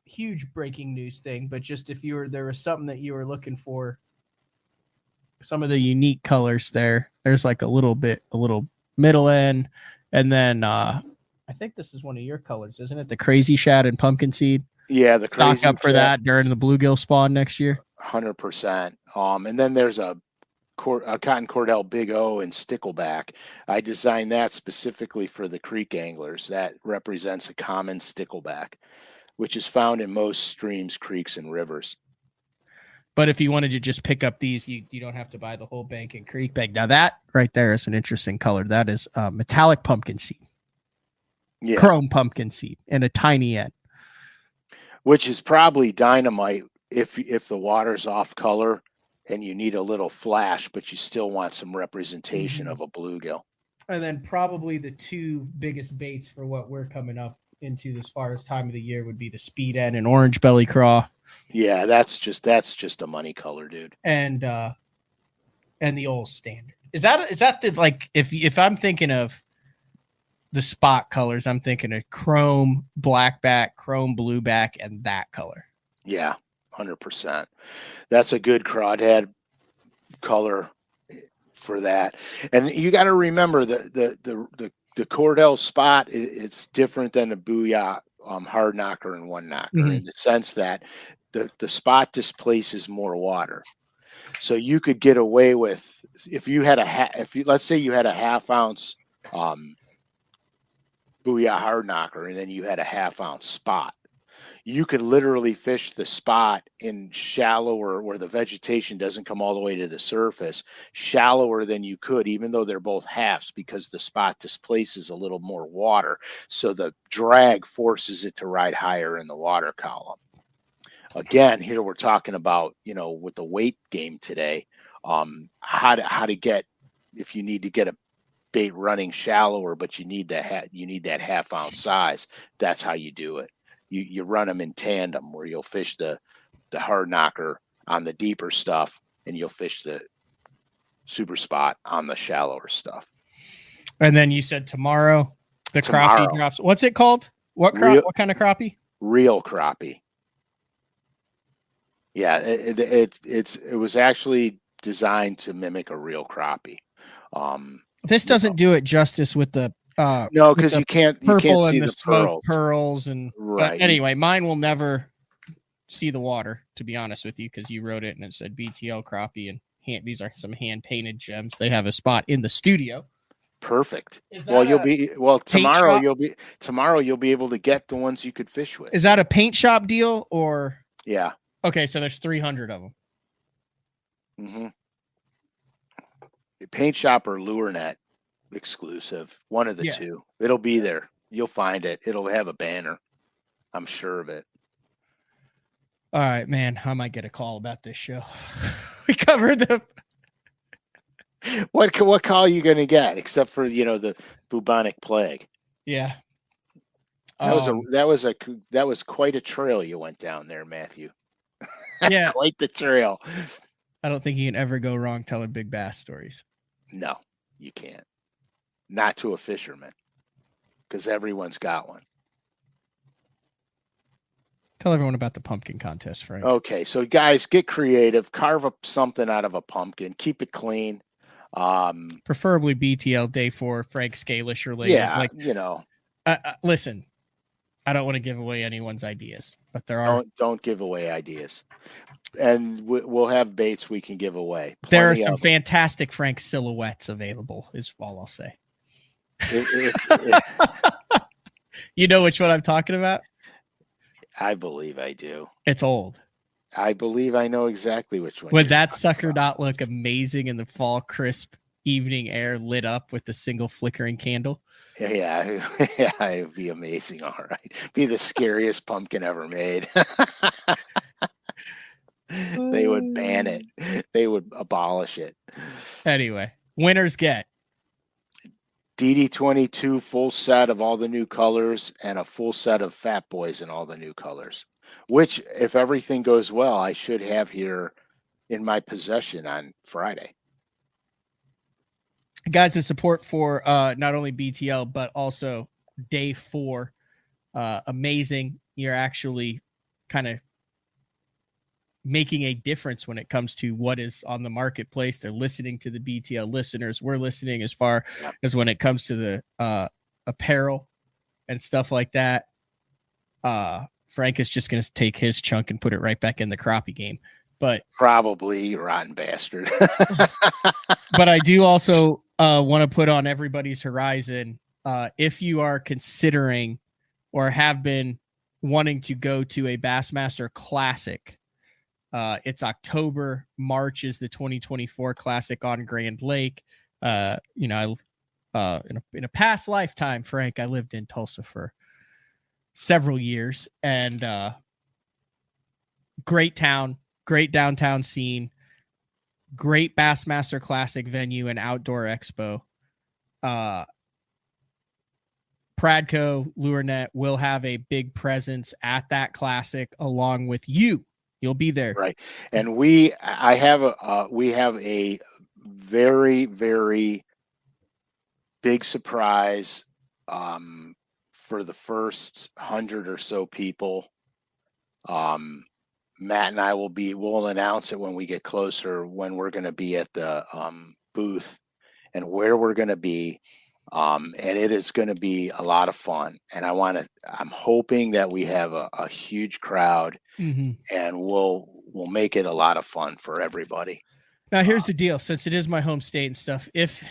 huge breaking news thing, but just if there was something that you were looking for, some of the unique colors there's like a little middle end, and then I think this is one of your colors, isn't it? The Crazy Shad and Pumpkin Seed. Yeah, the stock up for that during the bluegill spawn next year. 100%. And then there's a cotton cordell Big O and stickleback. I designed that specifically for the creek anglers. That represents a common stickleback, which is found in most streams, creeks, and rivers. But if you wanted to just pick up these, you don't have to buy the whole bank and creek bag. Now that right there is an interesting color. That is metallic pumpkin seed, chrome pumpkin seed, and a tiny end. Which is probably dynamite if the water's off color and you need a little flash, but you still want some representation of a bluegill. And then probably the two biggest baits for what we're coming up into as far as time of the year would be the speed end and orange belly craw. Yeah, that's just a money color, dude. And the old standard. Is that the, like, if I'm thinking of the spot colors, I'm thinking of chrome blackback, chrome blueback, and that color. Yeah, 100%. That's a good crawdad color for that. And you got to remember the Cordell spot, it's different than the Booyah hard knocker and one knocker in the sense that the spot displaces more water. So you could get away with, if you had let's say you had a half-ounce Booyah hard knocker and then you had a half-ounce spot, you could literally fish the spot in shallower, where the vegetation doesn't come all the way to the surface, shallower than you could, even though they're both halves, because the spot displaces a little more water. So the drag forces it to ride higher in the water column. Again, here we're talking about, with the weight game today, how to get, if you need to get a bait running shallower, but you need that half-ounce size, that's how you do it. You run them in tandem, where you'll fish the hard knocker on the deeper stuff, and you'll fish the super spot on the shallower stuff. And then you said tomorrow the crappie drops. What's it called? What kind of crappie? Real crappie. Yeah, it was actually designed to mimic a real crappie. This doesn't do it justice with the no, because you can't see the smoke pearls and right. But anyway, mine will never see the water, to be honest with you, because you wrote it and it said BTL crappie, and these are some hand painted gems. They have a spot in the studio. Perfect. Well, tomorrow you'll be able to get the ones you could fish with. Is that a paint shop deal or? Yeah. Okay, so there's 300 of them. Mm-hmm. Paint shop or lure net exclusive, one of the two. It'll be there. You'll find it. It'll have a banner. I'm sure of it. All right, man. I might get a call about this show. We covered them. What call are you going to get, except for the bubonic plague? Yeah. That was quite a trail you went down there, Matthew. Yeah, quite the trail. I don't think you can ever go wrong telling big bass stories. No, you can't. Not to a fisherman, because everyone's got one. Tell everyone about the pumpkin contest, Frank. Okay, so guys, get creative. Carve up something out of a pumpkin. Keep it clean. Preferably BTL Day 4, Frank SCALISH related. Yeah, listen, I don't want to give away anyone's ideas, but there are. Don't give away ideas. And we'll have baits we can give away. There are some fantastic Frank silhouettes available, is all I'll say. You know which one I'm talking about? I believe I do. It's old. I believe I know exactly which one. Would that sucker not look amazing in the fall crisp evening air lit up with a single flickering candle? Yeah, it would be amazing. All right. Be the scariest pumpkin ever made. They would ban it. They would abolish it. Anyway, winners get DD22 full set of all the new colors and a full set of Fat Boys in all the new colors, which, if everything goes well, I should have here in my possession on Friday. Guys, the support for not only BTL, but also Day 4. Amazing. You're actually kind of making a difference when it comes to what is on the marketplace. They're listening to the BTL listeners. We're listening as far as when it comes to the apparel and stuff like that. Frank is just going to take his chunk and put it right back in the crappie game. but probably rotten bastard. but I do also want to put on everybody's horizon, if you are considering or have been wanting to go to a Bassmaster Classic, it's October. March is the 2024 Classic on Grand Lake. You know, in a past lifetime, Frank, I lived in Tulsa for several years, and great town, great downtown scene, great Bassmaster Classic venue and outdoor expo. Pradco LureNet will have a big presence at that classic along with you. You'll be there, right? And we have a very, very big surprise for the first 100 or so people. Matt and I we'll announce it when we get closer, when we're going to be at the booth and where we're going to be. And it is going to be a lot of fun. And I'm hoping that we have a huge crowd, and we'll make it a lot of fun for everybody. Now, here's the deal. Since it is my home state and stuff, if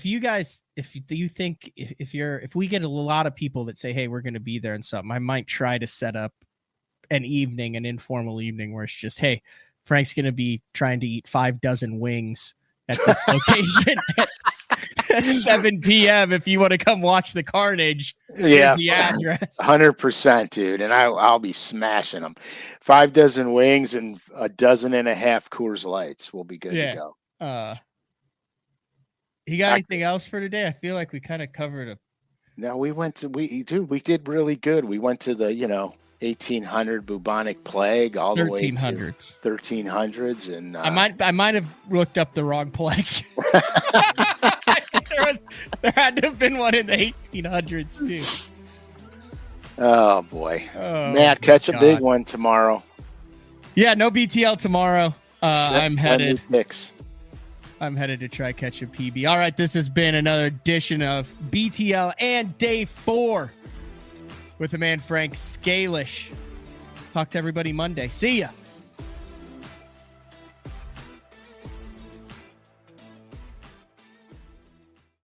you guys, if we get a lot of people that say, hey, we're going to be there and something, I might try to set up an informal evening where it's just, hey, Frank's going to be trying to eat 5 dozen wings at this location at 7 p.m. If you want to come watch the carnage, yeah, the address. 100%, dude. And I'll be smashing them. 5 dozen wings and 1.5 dozen Coors Lights will be good to go. You got anything else for today? I feel like we kind of covered it. No, we did really good. We went to the, 1800 bubonic plague, all the way to 1300s, and I might have looked up the wrong plague. there had to have been one in the 1800s too. Oh boy, Matt, catch a big one tomorrow. Yeah, no BTL tomorrow. I'm headed to try catch a PB. All right, this has been another edition of BTL and day 4 with the man Frank SCALISH. Talk to everybody Monday. See ya.